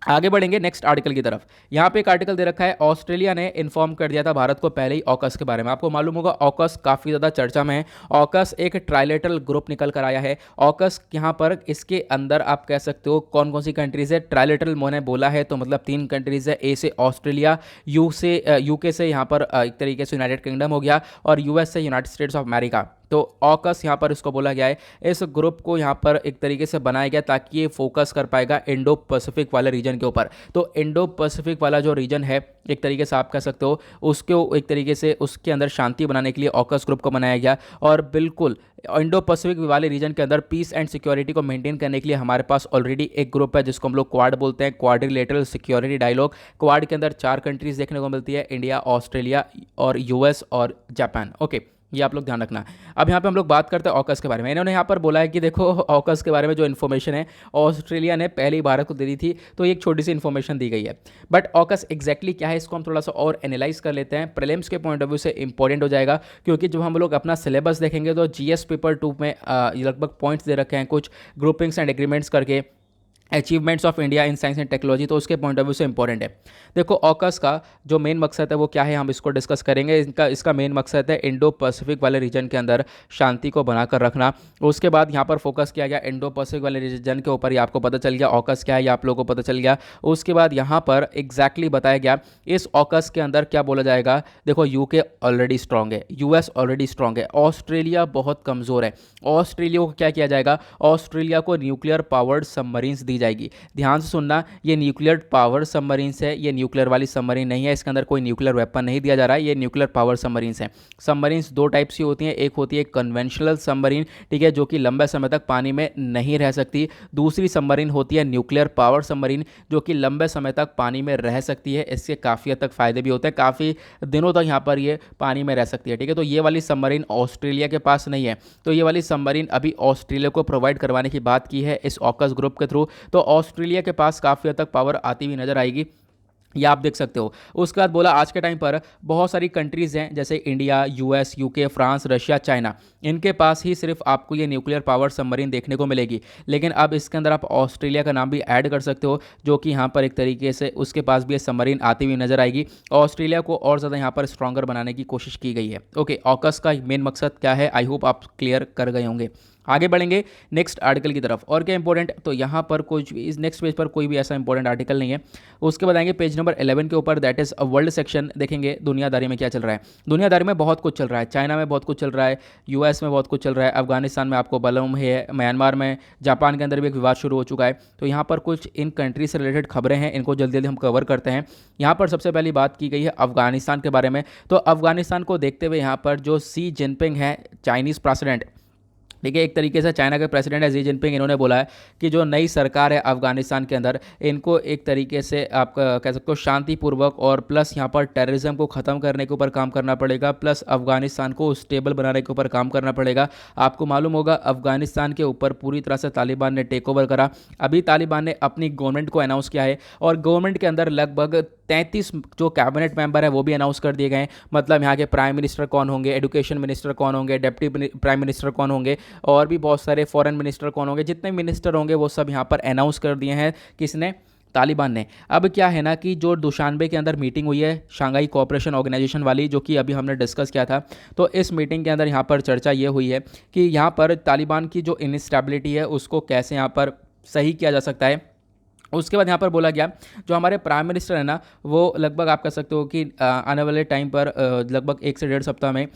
आगे बढ़ेंगे नेक्स्ट आर्टिकल की तरफ। यहाँ पे एक आर्टिकल दे रखा है, ऑस्ट्रेलिया ने इन्फॉर्म कर दिया था भारत को पहले ही ऑकस के बारे में। आपको मालूम होगा ऑकस काफ़ी ज़्यादा चर्चा में है। ऑकस एक ट्राइलेटरल ग्रुप निकल कर आया है। ऑकस यहाँ पर इसके अंदर आप कह सकते हो कौन कौन सी कंट्रीज़ है। ट्राइलेटरल मैंने बोला है तो मतलब 3 कंट्रीज़ है, ए से ऑस्ट्रेलिया, यूके से यहाँ पर एक तरीके से यूनाइटेड किंगडम हो गया, और यूएस से यूनाइटेड स्टेट्स ऑफ अमेरिका। तो ऑकस यहाँ पर इसको बोला गया है। इस ग्रुप को यहाँ पर एक तरीके से बनाया गया ताकि ये फोकस कर पाएगा इंडो पैसिफिक वाले रीजन के ऊपर। तो इंडो पैसिफिक वाला जो रीजन है एक तरीके से आप कह सकते हो उसको एक तरीके से उसके अंदर शांति बनाने के लिए ऑकस ग्रुप को बनाया गया। और बिल्कुल इंडो पैसिफिक वाले रीजन के अंदर पीस एंड सिक्योरिटी को मेंटेन करने के लिए हमारे पास ऑलरेडी एक ग्रुप है जिसको हम लोग क्वाड बोलते हैं, क्वाड्रिलेटरल सिक्योरिटी डायलॉग। क्वाड के अंदर 4 कंट्रीज देखने को मिलती है, इंडिया, ऑस्ट्रेलिया और यूएस और जापान। ओके, ये आप लोग ध्यान रखना। अब यहाँ पे हम लोग बात करते हैं ऑकस के बारे में। इन्होंने यहाँ पर बोला है कि देखो ऑकस के बारे में जो इन्फॉर्मेशन है ऑस्ट्रेलिया ने पहले ही भारत को दे दी थी, तो एक छोटी सी इन्फॉर्मेशन दी गई है। बट ऑकस एग्जैक्टली क्या है इसको हम थोड़ा सा और एनालाइज कर लेते हैं। प्रीलिम्स के पॉइंट ऑफ व्यू से इंपॉर्टेंट हो जाएगा, क्योंकि जब हम लोग अपना सिलेबस देखेंगे तो जीएस पेपर 2 में लगभग पॉइंट्स दे रखे हैं कुछ ग्रुपिंग्स एंड एग्रीमेंट्स करके, achievements of India in science and technology, तो उसके पॉइंट ऑफ व्यू से इंपॉर्टेंट है। देखो ऑकस का जो मेन मकसद है वो क्या है, हम इसको डिस्कस करेंगे। इसका मेन मकसद है इंडो पैसिफिक वाले रीजन के अंदर शांति को बनाकर रखना। उसके बाद यहाँ पर फोकस किया गया इंडो पैसिफिक वाले रीजन के ऊपर, ये आपको पता चल गया ऑकस क्या है, ये आप लोगों को पता चल गया। उसके बाद यहाँ पर एग्जैक्टली बताया गया इस ऑकस के अंदर क्या बोला जाएगा। देखो यूके ऑलरेडी स्ट्रांग है, यूएस ऑलरेडी स्ट्रांग है, ऑस्ट्रेलिया बहुत कमज़ोर है। ऑस्ट्रेलिया को क्या किया जाएगा, ऑस्ट्रेलिया को न्यूक्लियर पावर्ड सबमरीन्स दी जाएगी। ध्यान से सुनना, ये न्यूक्लियर पावर सबमरीन्स है, ये न्यूक्लियर वाली सबमरीन नहीं है, इसके अंदर कोई न्यूक्लियर वेपन नहीं दिया जा रहा है, ये न्यूक्लियर पावर सबमरीन्स है। सबमरीन्स 2 टाइप्स की होती हैं, एक होती है कन्वेंशनल सबमरीन, ठीक है, जो कि लंबे समय तक पानी में नहीं रह सकती। दूसरी सबमरीन होती है न्यूक्लियर पावर सबमरीन, जो कि लंबे समय तक पानी में रह सकती है। इसके काफ़ी हद तक फ़ायदे भी होते हैं, काफ़ी दिनों तक यहाँ पर ये पानी में रह सकती है। ठीक है, तो ये वाली सबमरीन ऑस्ट्रेलिया के पास नहीं है, तो ये वाली सबमरीन अभी ऑस्ट्रेलिया को प्रोवाइड करवाने की बात की है इस ऑकस ग्रुप के थ्रू। तो ऑस्ट्रेलिया के पास काफ़ी हद तक पावर आती हुई नजर आएगी। ये आप देख सकते हो। उसके बाद बोला आज के टाइम पर बहुत सारी कंट्रीज़ हैं जैसे India, US, UK, France, Russia, China, इनके पास ही सिर्फ आपको ये न्यूक्लियर पावर सबमरीन देखने को मिलेगी। लेकिन अब इसके अंदर आप ऑस्ट्रेलिया का नाम भी ऐड कर सकते हो, जो कि यहाँ पर एक तरीके से उसके पास भी ये सबमरीन आती हुई नजर आएगी। ऑस्ट्रेलिया को और ज़्यादा यहाँ पर स्ट्रॉन्गर बनाने की कोशिश की गई है। ओके, ऑकस का मेन मकसद क्या है, आई होप आप क्लियर कर गए होंगे। आगे बढ़ेंगे नेक्स्ट आर्टिकल की तरफ। और क्या इंपॉर्टेंट, तो यहाँ पर कुछ इस नेक्स्ट पेज पर कोई भी ऐसा इंपॉर्टेंट आर्टिकल नहीं है। उसके बाद आएंगे पेज नंबर 11 के ऊपर, that is a world section. देखेंगे दुनियादारी में क्या चल रहा है। दुनियादारी में बहुत कुछ चल रहा है, चाइना में बहुत कुछ चल रहा है, यूएस में बहुत कुछ चल रहा है, अफगानिस्तान में आपको मालूम है, म्यांमार में, जापान के अंदर भी एक विवाद शुरू हो चुका है। तो यहाँ पर कुछ इन कंट्री से रिलेटेड खबरें हैं, इनको जल्दी जल्दी हम कवर करते हैं। यहाँ पर सबसे पहली बात की गई है अफगानिस्तान के बारे में। तो अफगानिस्तान को देखते हुए यहाँ पर जो सी जिनपिंग है, चाइनीज़ प्रेसिडेंट, देखिए एक तरीके से चाइना के प्रेसिडेंट है शी जिनपिंग, इन्होंने बोला है कि जो नई सरकार है अफगानिस्तान के अंदर, इनको एक तरीके से आप कह सकते हो शांतिपूर्वक और प्लस यहाँ पर टेररिज्म को ख़त्म करने के ऊपर काम करना पड़ेगा, प्लस अफगानिस्तान को स्टेबल बनाने के ऊपर काम करना पड़ेगा। आपको मालूम होगा अफगानिस्तान के ऊपर पूरी तरह से तालिबान ने टेक ओवर करा। अभी तालिबान ने अपनी गवर्नमेंट को अनाउंस किया है और गवर्नमेंट के अंदर लगभग 33 जो कैबिनेट मेंबर है वो भी अनाउंस कर दिए गए हैं। मतलब यहाँ के प्राइम मिनिस्टर कौन होंगे, एजुकेशन मिनिस्टर कौन होंगे, डिप्टी प्राइम मिनिस्टर कौन होंगे, और भी बहुत सारे फॉरेन मिनिस्टर कौन होंगे, जितने मिनिस्टर होंगे वो सब यहाँ पर अनाउंस कर दिए हैं। किसने? तालिबान ने। अब क्या है ना कि जो दुशानबे के अंदर मीटिंग हुई है शंघाई कोऑपरेशन ऑर्गेनाइजेशन वाली, जो कि अभी हमने डिस्कस किया था, तो इस मीटिंग के अंदर यहाँ पर चर्चा ये हुई है कि यहाँ पर तालिबान की जो इनस्टेबिलिटी है उसको कैसे यहाँ पर सही किया जा सकता है। उसके बाद यहाँ पर बोला गया जो हमारे प्राइम मिनिस्टर है ना, वो लगभग आप कह सकते हो कि आने वाले टाइम पर लगभग 1 से 1.5 सप्ताह में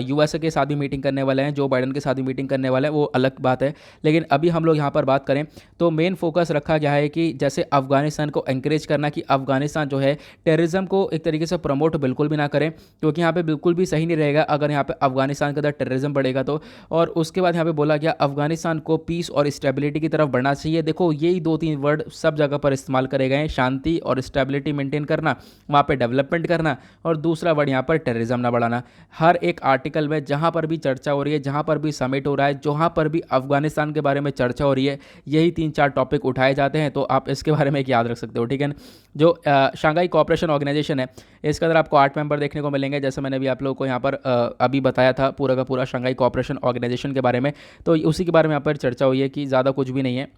यूएसए के साथ भी मीटिंग करने वाले हैं, जो बाइडन के साथ भी मीटिंग करने वाले हैं, वो अलग बात है। लेकिन अभी हम लोग यहाँ पर बात करें तो मेन फोकस रखा गया है कि जैसे अफगानिस्तान को एंकरेज करना, कि अफगानिस्तान जो है टेररिज्म को एक तरीके से प्रमोट बिल्कुल भी ना करें, क्योंकि यहाँ पे बिल्कुल भी सही नहीं रहेगा अगर यहाँ पे अफगानिस्तान के अंदर टेररिज्म बढ़ेगा तो। और उसके बाद यहाँ पे बोला गया अफगानिस्तान को पीस और स्टेबिलिटी की तरफ बढ़ना चाहिए। देखो यही 2-3 वर्ड सब जगह पर इस्तेमाल करे गए हैं, शांति और स्टेबिलिटी मेंटेन करना, वहाँ पे डेवलपमेंट करना, और दूसरा वर्ड यहाँ पर टेररिज्म ना बढ़ाना। हर एक आर्टिकल में जहाँ पर भी चर्चा हो रही है, जहाँ पर भी समिट हो रहा है, जहाँ पर भी अफगानिस्तान के बारे में चर्चा हो रही है, यही 3-4 टॉपिक उठाए जाते हैं। तो आप इसके बारे में एक याद रख सकते हो, ठीक है। जो शंघाई कोऑपरेशन ऑर्गेनाइजेशन है, इसके अंदर आपको 8 मेंबर देखने को मिलेंगे, जैसे मैंने भी आप लोगों को यहाँ पर अभी बताया था पूरा का पूरा शंघाई कोऑपरेशन ऑर्गेनाइजेशन के बारे में। तो उसी के बारे में यहाँ पर चर्चा हुई है कि ज़्यादा कुछ भी नहीं है।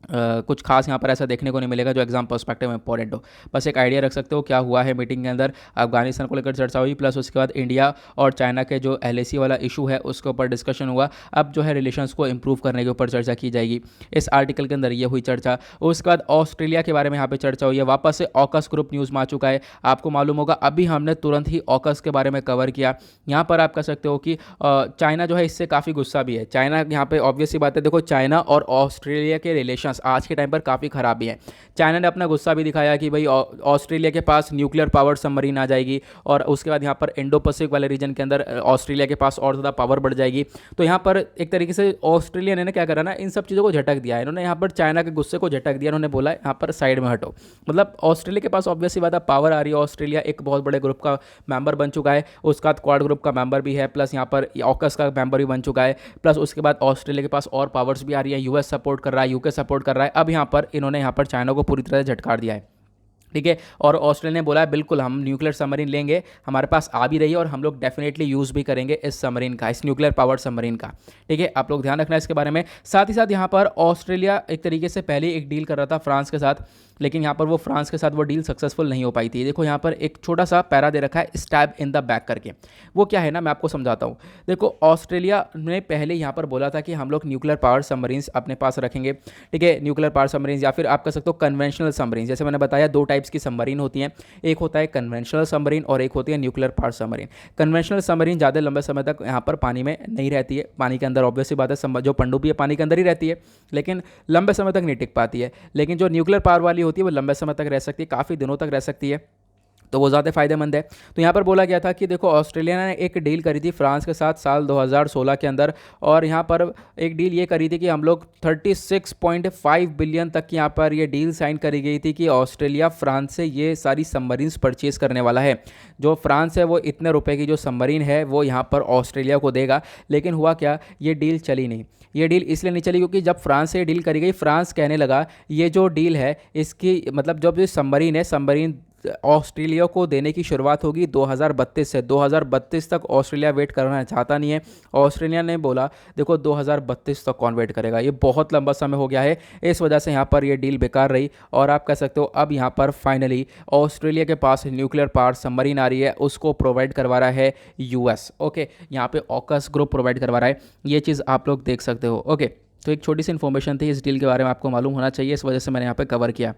कुछ खास यहाँ पर ऐसा देखने को नहीं मिलेगा जो एग्जाम पर्सपेक्टिव में इंपॉर्टेंट हो। बस एक आइडिया रख सकते हो क्या हुआ है मीटिंग के अंदर। अफगानिस्तान को लेकर चर्चा हुई, प्लस उसके बाद इंडिया और चाइना के जो LAC वाला इशू है उसके ऊपर डिस्कशन हुआ। अब जो है रिलेशंस को इंप्रूव करने के ऊपर चर्चा की जाएगी। इस आर्टिकल के अंदर ये हुई चर्चा। उसके बाद ऑस्ट्रेलिया के बारे में यहाँ पर चर्चा हुई है। वापस से ऑकस ग्रुप न्यूज़ में आ चुका है। आपको मालूम होगा अभी हमने तुरंत ही ऑकस के बारे में कवर किया। यहाँ पर आप कह सकते हो कि चाइना जो है इससे काफ़ी गुस्सा भी है। चाइना यहाँ पे ऑब्वियस सी बात है, देखो चाइना और ऑस्ट्रेलिया के रिलेशंस आज के टाइम पर काफ़ी ख़राब भी है। चाइना ने अपना गुस्सा भी दिखाया कि भाई ऑस्ट्रेलिया के पास न्यूक्लियर पावर सबमरीन आ जाएगी, और उसके बाद यहाँ पर इंडो पैसिफिक वाले रीजन के अंदर ऑस्ट्रेलिया के पास और ज़्यादा पावर बढ़ जाएगी। तो यहाँ पर एक तरीके से ऑस्ट्रेलिया ने क्या करा ना, इन सब चीज़ों को झटक दिया है। इन्होंने यहाँ पर चाइना के गुस्से को झटक दिया। इन्होंने बोला यहाँ पर साइड में हटो। मतलब ऑस्ट्रेलिया के पास ऑब्वियस सी बात है पावर आ रही है। ऑस्ट्रेलिया एक बहुत बड़े ग्रुप का मेंबर बन चुका है, उसके बाद क्वाड ग्रुप का मेंबर भी है, प्लस यहाँ पर ऑकस का मेंबर भी बन चुका है, प्लस उसके बाद ऑस्ट्रेलिया के पास और पावर्स भी आ रही है। यूएस सपोर्ट कर रहा है, यूके सपोर्ट कर रहा है। अब यहाँ पर इन्होंने यहाँ पर चाइना को पूरी तरह से झटकार दिया है, ठीक है। और ऑस्ट्रेलिया ने बोला है बिल्कुल हम न्यूक्लियर सबमरीन लेंगे, हमारे पास आ भी रही है और हम लोग डेफिनेटली यूज़ भी करेंगे इस सबमरीन का, इस न्यूक्लियर पावर्ड सबमरीन का, ठीक है। आप लोग ध्यान रखना इसके बारे में। साथ ही साथ यहाँ पर ऑस्ट्रेलिया एक तरीके से पहले एक डील कर रहा था फ्रांस के साथ, लेकिन यहाँ पर वो फ्रांस के साथ वो डील सक्सेसफुल नहीं हो पाई थी। देखो यहाँ पर एक छोटा सा पैरा दे रखा है, स्टैब इन द बैक करके। वो क्या है ना, मैं आपको समझाता हूँ। देखो ऑस्ट्रेलिया ने पहले यहाँ पर बोला था कि हम लोग न्यूक्लियर पावर सबमरीन्स अपने पास रखेंगे, ठीक है। न्यूक्लियर पावर सबमरीन्स या फिर आप कह सकते हो कन्वेंशनल सबमरीन। जैसे मैंने बताया 2 टाइप्स की सबमरीन होती हैं, एक होता है कन्वेंशनल सबमरीन और एक होती है nuclear power submarine. Conventional submarine ज़्यादा लंबे समय तक यहाँ पर पानी में नहीं रहती है, पानी के अंदर ऑब्वियस सी बात है, जो पनडुब्बी है पानी के अंदर ही रहती है, लेकिन लंबे समय तक नहीं टिक पाती है। लेकिन जो न्यूक्लियर पावर वाली होती है वो लंबे समय तक रह सकती है, काफ़ी दिनों तक रह सकती है, तो वो ज़्यादा फायदेमंद है। तो यहाँ पर बोला गया था कि देखो ऑस्ट्रेलिया ने एक डील करी थी फ्रांस के साथ साल 2016 के अंदर, और यहाँ पर एक डील ये करी थी कि हम लोग 36.5 बिलियन तक की यहाँ पर ये डील साइन करी गई थी कि ऑस्ट्रेलिया फ्रांस से ये सारी सबमरीन्स परचेज़ करने वाला है। जो फ्रांस है वो इतने रुपए की जो सबमरीन है वो यहाँ पर ऑस्ट्रेलिया को देगा। लेकिन हुआ क्या, ये डील चली नहीं। ये डील इसलिए नहीं चली क्योंकि जब फ्रांस से डील करी गई, फ्रांस कहने लगा ये जो डील है इसकी मतलब जब ये सबमरीन है, सबमरीन ऑस्ट्रेलिया को देने की शुरुआत होगी 2032 से। 2032 तक ऑस्ट्रेलिया वेट करना चाहता नहीं है। ऑस्ट्रेलिया ने बोला देखो 2032 तक कौन वेट करेगा, ये बहुत लंबा समय हो गया है, इस वजह से यहाँ पर ये डील बेकार रही। और आप कह सकते हो अब यहाँ पर फाइनली ऑस्ट्रेलिया के पास न्यूक्लियर पावर सबमरीन आ रही है, उसको प्रोवाइड करवा रहा है यूएस। ओके, यहाँ पे ऑकस ग्रुप प्रोवाइड करवा रहा है, ये चीज़ आप लोग देख सकते हो। ओके, तो एक छोटी सी इन्फॉर्मेशन थी, इस डील के बारे में आपको मालूम होना चाहिए, इस वजह से मैंने यहाँ पे कवर किया।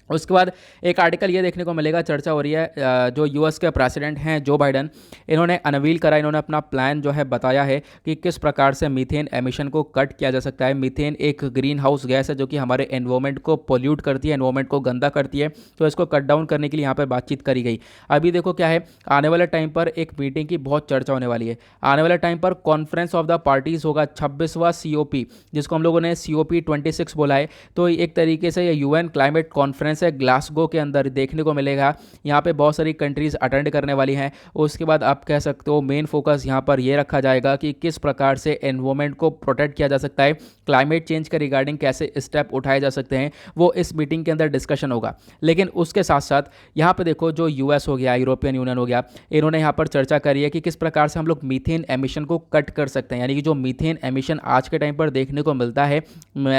उसके बाद एक आर्टिकल ये देखने को मिलेगा, चर्चा हो रही है, जो यूएस के प्रेसिडेंट हैं जो बाइडन, इन्होंने अनवील करा, इन्होंने अपना प्लान जो है बताया है कि किस प्रकार से मीथेन एमिशन को कट किया जा सकता है। मीथेन एक ग्रीन हाउस गैस है जो कि हमारे एनवायरमेंट को पोल्यूट करती है, एनवायरमेंट को गंदा करती है, तो इसको कट डाउन करने के लिए यहाँ पर बातचीत करी गई। अभी देखो क्या है, आने वाले टाइम पर एक मीटिंग की बहुत चर्चा होने वाली है। आने वाले टाइम पर कॉन्फ्रेंस ऑफ द पार्टीज होगा, 26वां COP, जिसको हम लोगों ने COP26 बोला है। तो एक तरीके से ये UN क्लाइमेट कॉन्फ्रेंस है, ग्लासगो के अंदर देखने को मिलेगा। यहाँ पे बहुत सारी कंट्रीज अटेंड करने वाली हैं। उसके बाद आप कह सकते हो मेन फोकस यहाँ पर ये रखा जाएगा कि किस प्रकार से एनवायरमेंट को प्रोटेक्ट किया जा सकता है, क्लाइमेट चेंज के रिगार्डिंग कैसे स्टेप उठाए जा सकते हैं, वो इस मीटिंग के अंदर डिस्कशन होगा। लेकिन उसके साथ साथ यहाँ पे देखो, जो US हो गया, यूरोपियन यूनियन हो गया, इन्होंने यहाँ पर चर्चा करी है कि किस प्रकार से हम लोग मीथेन एमिशन को कट कर सकते हैं, यानी कि जो मीथेन एमिशन आज के टाइम पर देखने को मिलता है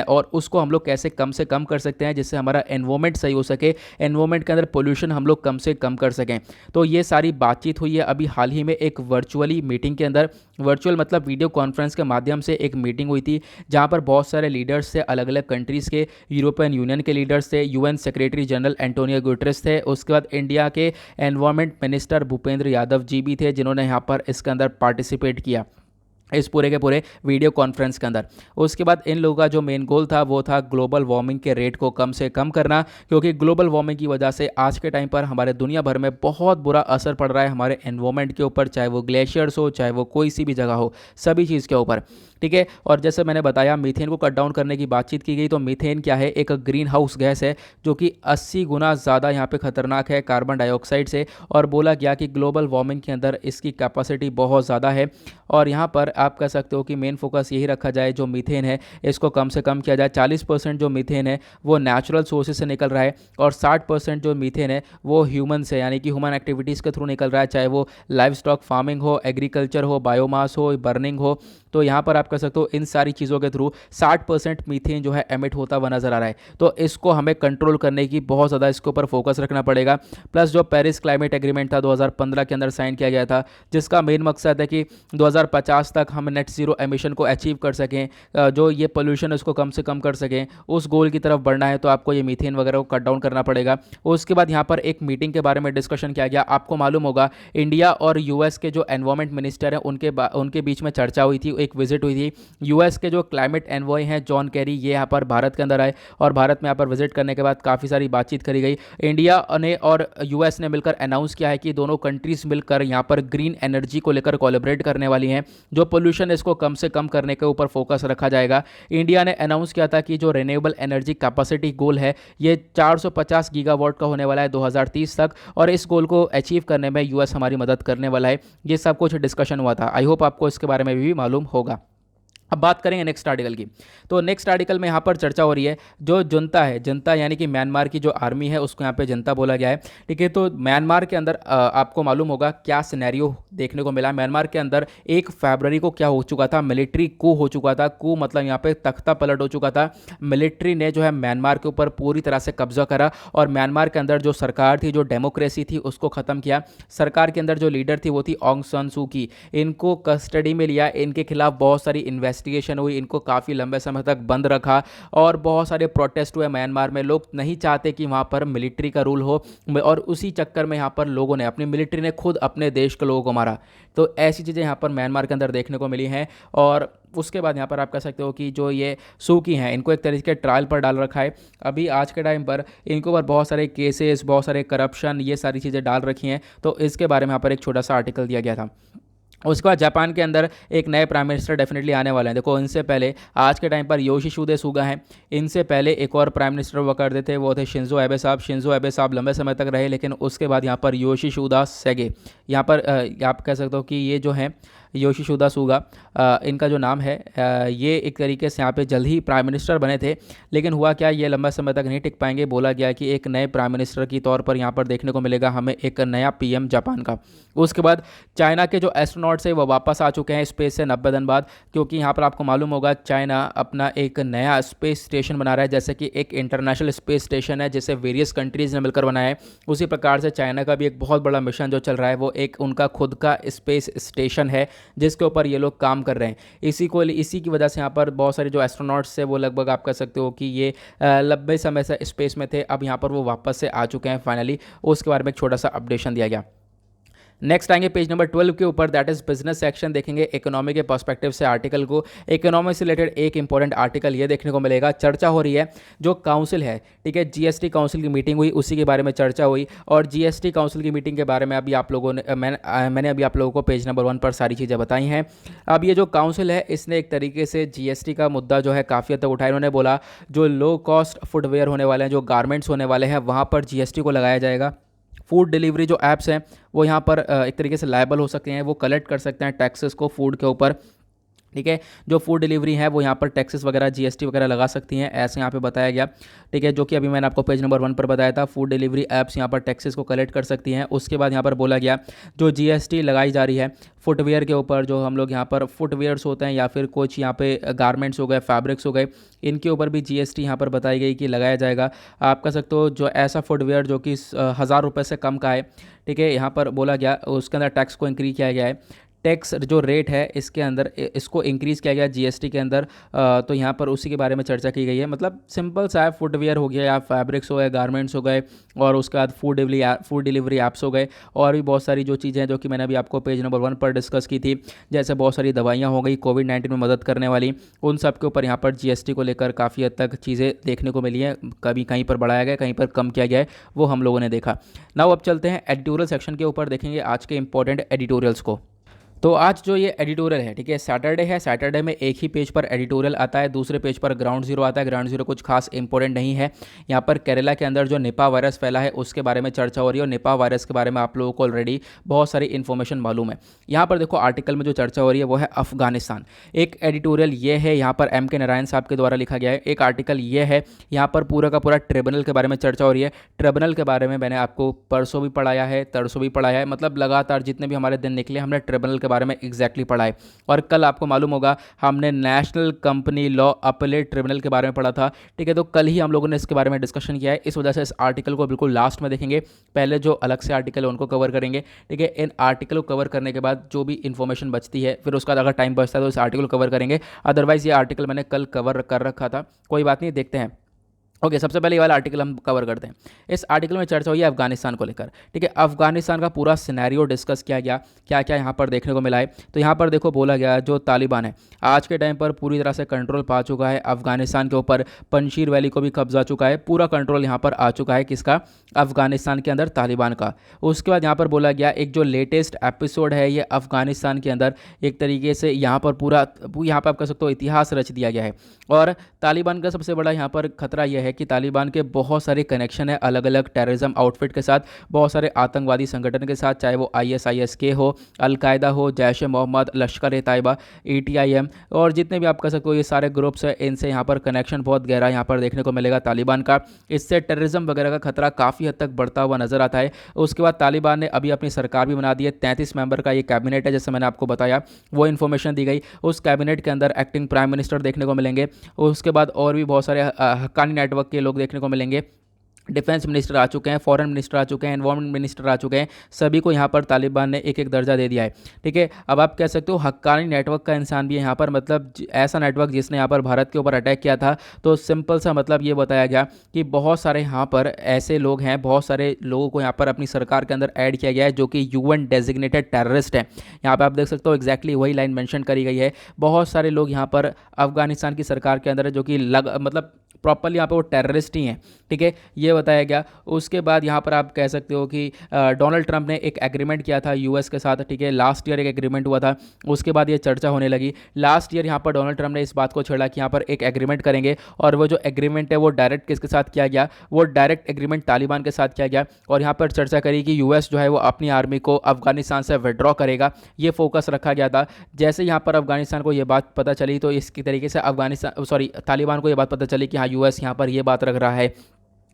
और उसको हम लोग कैसे कम से कम कर सकते हैं, जिससे हमारा एनवायरमेंट सही हो सके, एनवायरमेंट के अंदर पोल्यूशन हम लोग कम से कम कर सकें। तो ये सारी बातचीत हुई है अभी हाल ही में एक वर्चुअली मीटिंग के अंदर। वर्चुअल मतलब वीडियो कॉन्फ्रेंस के माध्यम से एक मीटिंग हुई थी, जहां पर बहुत सारे लीडर्स थे, अलग अलग कंट्रीज़ के, यूरोपियन यूनियन के लीडर्स थे, UN secretary general Antonio Guterres थे, उसके बाद इंडिया के एनवायरमेंट मिनिस्टर भूपेंद्र यादव जी भी थे, जिन्होंने यहाँ पर इसके अंदर पार्टिसिपेट किया इस पूरे के पूरे वीडियो कॉन्फ्रेंस के अंदर। उसके बाद इन लोगों का जो मेन गोल था वो था ग्लोबल वार्मिंग के रेट को कम से कम करना, क्योंकि ग्लोबल वार्मिंग की वजह से आज के टाइम पर हमारे दुनिया भर में बहुत बुरा असर पड़ रहा है हमारे एनवायरमेंट के ऊपर, चाहे वो ग्लेशियर्स हो, चाहे वो कोई सी भी जगह हो, सभी चीज़ के ऊपर। ठीक है, और जैसे मैंने बताया मीथेन को कट डाउन करने की बातचीत की गई, तो मीथेन क्या है, एक ग्रीन हाउस गैस है जो कि 80 गुना ज़्यादा यहाँ पे खतरनाक है कार्बन डाइऑक्साइड से, और बोला गया कि ग्लोबल वार्मिंग के अंदर इसकी कैपेसिटी बहुत ज़्यादा है। और यहाँ पर आप कह सकते हो कि मेन फोकस यही रखा जाए, जो मीथेन है इसको कम से कम किया जाए। 40% जो मीथेन है वो नेचुरल सोर्सेज से निकल रहा है, और 60% जो मीथेन है वो ह्यूमन से, यानी कि ह्यूमन एक्टिविटीज़ के थ्रू निकल रहा है, चाहे वो लाइव स्टॉक फार्मिंग हो, एग्रीकल्चर हो, बायोमास हो, बर्निंग हो। तो यहाँ पर आप कह सकते हो इन सारी चीज़ों के थ्रू 60% मीथेन जो है एमिट होता हुआ नजर आ रहा है। तो इसको हमें कंट्रोल करने की बहुत ज़्यादा इसके ऊपर फोकस रखना पड़ेगा। प्लस जो पेरिस क्लाइमेट एग्रीमेंट था 2015 के अंदर साइन किया गया था, जिसका मेन मकसद है कि 2050 तक हम नेट जीरो एमिशन को अचीव कर सकें, जो ये पोल्यूशन उसको कम से कम कर सकें, उस गोल की तरफ बढ़ना है तो आपको ये मीथेन वगैरह को कट डाउन करना पड़ेगा। उसके बाद यहाँ पर एक मीटिंग के बारे में डिस्कशन किया गया। आपको मालूम होगा इंडिया और US के जो एनवायरमेंट मिनिस्टर हैं उनके बीच में चर्चा हुई थी, एक विजिट हुई थी। US के जो क्लाइमेट एनवॉय हैं जॉन कैरी, ये यहाँ पर भारत के अंदर आए, और भारत में यहाँ पर विजिट करने के बाद काफ़ी सारी बातचीत करी गई। इंडिया ने और US ने मिलकर अनाउंस किया है कि दोनों कंट्रीज मिलकर यहाँ पर ग्रीन एनर्जी को लेकर कोलैबोरेट करने वाली हैं, जो पोल्यूशन इसको कम से कम करने के ऊपर फोकस रखा जाएगा। इंडिया ने अनाउंस किया था कि जो रिन्यूएबल एनर्जी कैपेसिटी गोल है ये 450 गीगावाट का होने वाला है 2030 तक, और इस गोल को अचीव करने में US हमारी मदद करने वाला है। ये सब कुछ डिस्कशन हुआ था। आई होप आपको इसके बारे में भी मालूम होगा। अब बात करेंगे नेक्स्ट आर्टिकल की। तो नेक्स्ट आर्टिकल में यहाँ पर चर्चा हो रही है, जो जनता है, जनता यानी कि म्यांमार की जो आर्मी है उसको यहाँ पे जनता बोला गया है। ठीक है, तो म्यांमार के अंदर आपको मालूम होगा क्या सिनेरियो देखने को मिला। म्यांमार के अंदर 1 फरवरी को क्या हो चुका था, मिलिट्री कू हो चुका था। कू मतलब यहाँ पे तख्ता पलट हो चुका था। मिलिट्री ने जो है म्यांमार के ऊपर पूरी तरह से कब्जा करा, और म्यांमार के अंदर जो सरकार थी, जो डेमोक्रेसी थी, उसको ख़त्म किया। सरकार के अंदर जो लीडर थी वो थी ऑंग सान सू की। इनको कस्टडी में लिया, इनके खिलाफ बहुत सारी इन्वेस्टिगेशन हुई, इनको काफ़ी लंबे समय तक बंद रखा, और बहुत सारे प्रोटेस्ट हुए म्यांमार में। लोग नहीं चाहते कि वहाँ पर मिलिट्री का रूल हो, और उसी चक्कर में यहाँ पर लोगों ने, अपनी मिलिट्री ने खुद अपने देश के लोगों को मारा। तो ऐसी चीज़ें यहाँ पर म्यांमार के अंदर देखने को मिली हैं। और उसके बाद यहाँ पर आप कह सकते हो कि जो ये सूकी हैं, इनको एक तरीके के ट्रायल पर डाल रखा है। अभी आज के टाइम पर इनको पर बहुत सारे केसेस, बहुत सारे करप्शन, ये सारी चीज़ें डाल रखी हैं। तो इसके बारे में यहाँ पर एक छोटा सा आर्टिकल दिया गया था। उसके बाद जापान के अंदर एक नए प्राइम मिनिस्टर डेफिनेटली आने वाले हैं। देखो, इनसे पहले आज के टाइम पर योशिहिदे सुगा हैं, इनसे पहले एक और प्राइम मिनिस्टर हुआ करते थे, वो थे शिंजो एबे साहब। शिंजो एबे साहब लंबे समय तक रहे, लेकिन उसके बाद यहाँ पर योशिहिदे सेगे, यहाँ पर आप कह सकते हो कि ये जो हैं योशिसुदा सुगा, इनका जो नाम है, ये एक तरीके से यहाँ पे जल्द ही प्राइम मिनिस्टर बने थे, लेकिन हुआ क्या, ये लंबा समय तक नहीं टिक पाएंगे। बोला गया कि एक नए प्राइम मिनिस्टर की तौर पर यहाँ पर देखने को मिलेगा हमें एक नया पीएम जापान का। उसके बाद चाइना के जो एस्ट्रोनॉट्स है वो वापस आ चुके हैं स्पेस से 90 दिन बाद, क्योंकि यहाँ पर आपको मालूम होगा चाइना अपना एक नया स्पेस स्टेशन बना रहा है, जैसे कि एक इंटरनेशनल स्पेस स्टेशन है जिसे वेरियस कंट्रीज़ ने मिलकर बनाया है, उसी प्रकार से चाइना का भी एक बहुत बड़ा मिशन जो चल रहा है वो एक उनका खुद का स्पेस स्टेशन है जिसके ऊपर ये लोग काम कर रहे हैं। इसी की वजह से यहाँ पर बहुत सारे जो एस्ट्रोनॉट्स है वो लगभग आप कह सकते हो कि ये लंबे समय से स्पेस में थे, अब यहाँ पर वो वापस से आ चुके हैं फाइनली। उसके बारे में एक छोटा सा अपडेशन दिया गया। नेक्स्ट आएंगे पेज नंबर 12 के ऊपर, दैट इज बिजनेस सेक्शन। देखेंगे इकोनॉमी के पर्सपेक्टिव से आर्टिकल को। इकोनॉमी से रिलेटेड एक इंपॉर्टेंट आर्टिकल ये देखने को मिलेगा, चर्चा हो रही है जो काउंसिल है, ठीक है, जीएसटी काउंसिल की मीटिंग हुई, उसी के बारे में चर्चा हुई। और जीएसटी काउंसिल की मीटिंग के बारे में अभी आप लोगों ने मैंने अभी आप लोगों को पेज नंबर 1 पर सारी चीज़ें बताई हैं। अब ये जो काउंसिल है इसने एक तरीके से जीएसटी का मुद्दा जो है काफ़ी हद तक उठाया। इन्होंने बोला जो लो कॉस्ट फुटवेयर होने वाले हैं, जो गारमेंट्स होने वाले हैं, वहाँ पर जीएसटी को लगाया जाएगा। फूड डिलीवरी जो ऐप्स हैं वो यहाँ पर एक तरीके से लायबल हो सकते हैं, वो कलेक्ट कर सकते हैं टैक्सेस को फूड के ऊपर, ठीक है। जो फूड डिलीवरी है वो यहाँ पर टैक्सेस वगैरह जीएसटी वगैरह लगा सकती हैं, ऐसे यहाँ पे बताया गया, ठीक है, जो कि अभी मैंने आपको पेज नंबर 1 पर बताया था। फूड डिलीवरी ऐप्स यहाँ पर टैक्सेस को कलेक्ट कर सकती हैं। उसके बाद यहाँ पर बोला गया जो जीएसटी लगाई जा रही है फुटवेयर के ऊपर, जो हम लोग यहाँ पर फुटवेयर्स होते हैं या फिर कुछ यहाँ पे गारमेंट्स हो गए, फैब्रिक्स हो गए, इनके ऊपर भी जीएसटी यहाँ पर बताई गई कि लगाया जाएगा। आप कह सकते हो जो ऐसा फुटवेयर जो कि 1000 रुपये से कम का है, ठीक है, यहाँ पर बोला गया उसके अंदर टैक्स को इंक्रीज किया गया है। टैक्स जो रेट है इसके अंदर इसको इंक्रीज़ किया गया जीएसटी के अंदर, तो यहाँ पर उसी के बारे में चर्चा की गई है। मतलब सिंपल सा है, फुटवेयर हो गया या फैब्रिक्स हो गए, गारमेंट्स हो गए, और उसके बाद फूड डिलीवरी ऐप्स हो गए, और भी बहुत सारी जो चीज़ें हैं जो कि मैंने अभी आपको पेज नंबर 1 पर डिस्कस की थी, जैसे बहुत सारी दवाइयाँ हो गई कोविड-19 में मदद करने वाली, उन सब के ऊपर यहाँ पर जीएसटी को लेकर काफ़ी हद तक चीज़ें देखने को मिली हैं। कभी कहीं पर बढ़ाया गया, कहीं पर कम किया गया है, वो हम लोगों ने देखा। नाउ अब चलते हैं एडिटोरियल सेक्शन के ऊपर, देखेंगे आज के इंपॉर्टेंट एडिटोरियल्स को। तो आज जो ये एडिटोरियल है, ठीक है, सैटरडे है, सैटरडे में एक ही पेज पर एडिटोरियल आता है, दूसरे पेज पर ग्राउंड जीरो आता है। ग्राउंड जीरो कुछ खास इंपॉर्टेंट नहीं है। यहाँ पर केरला के अंदर जो निपा वायरस फैला है उसके बारे में चर्चा हो रही है, और निपा वायरस के बारे में आप लोगों को ऑलरेडी बहुत सारी इन्फॉर्मेशन मालूम है। यहाँ पर देखो आर्टिकल में जो चर्चा हो रही है वो है अफगानिस्तान। एक एडिटोरियल ये है, यहाँ पर एम के नारायण साहब के द्वारा लिखा गया है। एक आर्टिकल ये है, यहाँ पर पूरा का पूरा ट्रिब्यूनल के बारे में चर्चा हो रही है। ट्रिब्यूनल के बारे में मैंने आपको परसों भी पढ़ाया है, तरसों भी पढ़ाया है, मतलब लगातार जितने भी हमारे दिन निकले हमने ट्रिब्यूनल के बारे में एग्जैक्टली पढ़ा है। और कल आपको मालूम होगा हमने national company law appellate tribunal के बारे में पढ़ा था, ठीक है, तो कल ही हम लोगों ने इसके बारे में डिस्कशन किया है। इस वजह से इस आर्टिकल को बिल्कुल लास्ट में देखेंगे, पहले जो अलग से आर्टिकल है उनको कवर करेंगे, ठीक है। इन आर्टिकल को कवर करने के बाद जो भी इन्फॉर्मेशन बचती है फिर उसका अगर टाइम बचता है तो इस आर्टिकल को कवर करेंगे। अदरवाइज ये आर्टिकल मैंने कल कवर कर रखा था, कोई बात नहीं, देखते हैं। ओके, सबसे पहले ये वाला आर्टिकल हम कवर करते हैं। इस आर्टिकल में चर्चा हुई है अफगानिस्तान को लेकर, ठीक है। अफगानिस्तान का पूरा सिनेरियो डिस्कस किया गया, क्या क्या यहाँ पर देखने को मिला है। तो यहाँ पर देखो बोला गया जो तालिबान है आज के टाइम पर पूरी तरह से कंट्रोल पा चुका है अफगानिस्तान के ऊपर, पंशीर वैली को भी कब्जा चुका है, पूरा कंट्रोल यहाँ पर आ चुका है किसका, अफगानिस्तान के अंदर तालिबान का। उसके बाद यहाँ पर बोला गया एक जो लेटेस्ट एपिसोड है ये अफगानिस्तान के अंदर एक तरीके से यहाँ पर पूरा यहाँ पर आप कह सकते हो इतिहास रच दिया गया है। और तालिबान का सबसे बड़ा यहाँ पर खतरा यह है कि तालिबान के बहुत सारे कनेक्शन है अलग अलग टेररिज्म आउटफिट के साथ, बहुत सारे आतंकवादी संगठन के साथ, चाहे वो ISIS हो, अलकायदा हो, जैश ए मोहम्मद, लश्कर ए तैयबा, ATIM, और जितने भी आप कह सकते हो ये सारे ग्रुप्स हैं, इनसे यहाँ पर कनेक्शन बहुत गहरा यहाँ पर देखने को मिलेगा तालिबान का। इससे टेररिज्म वगैरह का खतरा काफ़ी हद तक बढ़ता हुआ नजर आता है। उसके बाद तालिबान ने अभी अपनी सरकार भी बना दी है, 33 मेंबर का ये कैबिनेट है, जैसे मैंने आपको बताया वो इन्फॉर्मेशन दी गई। उस कैबिनेट के अंदर एक्टिंग प्राइम मिनिस्टर देखने को मिलेंगे। उसके बाद और भी बहुत सारे हक्कानी नेटवर्क के लोग देखने को मिलेंगे। डिफेंस मिनिस्टर आ चुके हैं, फॉरेन मिनिस्टर आ चुके हैं, एनवायरमेंट मिनिस्टर आ चुके हैं, सभी को यहाँ पर तालिबान ने एक एक दर्जा दे दिया है, ठीक है। अब आप कह सकते हो हक्कानी नेटवर्क का इंसान भी है यहाँ पर, मतलब ऐसा नेटवर्क जिसने यहाँ पर भारत के ऊपर अटैक किया था। तो सिंपल सा मतलब ये बताया गया कि बहुत सारे यहाँ पर ऐसे लोग हैं, बहुत सारे लोगों को यहाँ पर अपनी सरकार के अंदर ऐड किया गया है जो कि UN डेजिग्नेटेड टेररिस्ट है। यहाँ पर आप देख सकते हो एग्जैक्टली वही लाइन मेंशन करी गई है। बहुत सारे लोग यहाँ पर अफगानिस्तान की सरकार के अंदर है जो कि मतलब प्रॉपरली यहाँ पे वो टेररिस्ट ही हैं, ठीक है, ये बताया गया। उसके बाद यहाँ पर आप कह सकते हो कि डोनाल्ड ट्रंप ने एक एग्रीमेंट किया था यूएस के साथ, ठीक है, लास्ट ईयर एक एग्रीमेंट हुआ था, उसके बाद ये चर्चा होने लगी। लास्ट ईयर यहाँ पर डोनाल्ड ट्रंप ने इस बात को छेड़ा कि यहाँ पर एक एग्रीमेंट करेंगे, और वो जो एग्रीमेंट है वो डायरेक्ट किसके साथ किया गया, वो डायरेक्ट एग्रीमेंट तालिबान के साथ किया गया। और यहाँ पर चर्चा करी कि यूएस जो है वो अपनी आर्मी को अफगानिस्तान से विड्रॉ करेगा, ये फोकस रखा गया था। जैसे यहाँ पर अफगानिस्तान को ये बात पता चली तो इसकी तरीके से अफगानिस्तान सॉरी तालिबान को ये बात पता चली कि हाँ यूएस यहाँ पर ये बात रख रहा है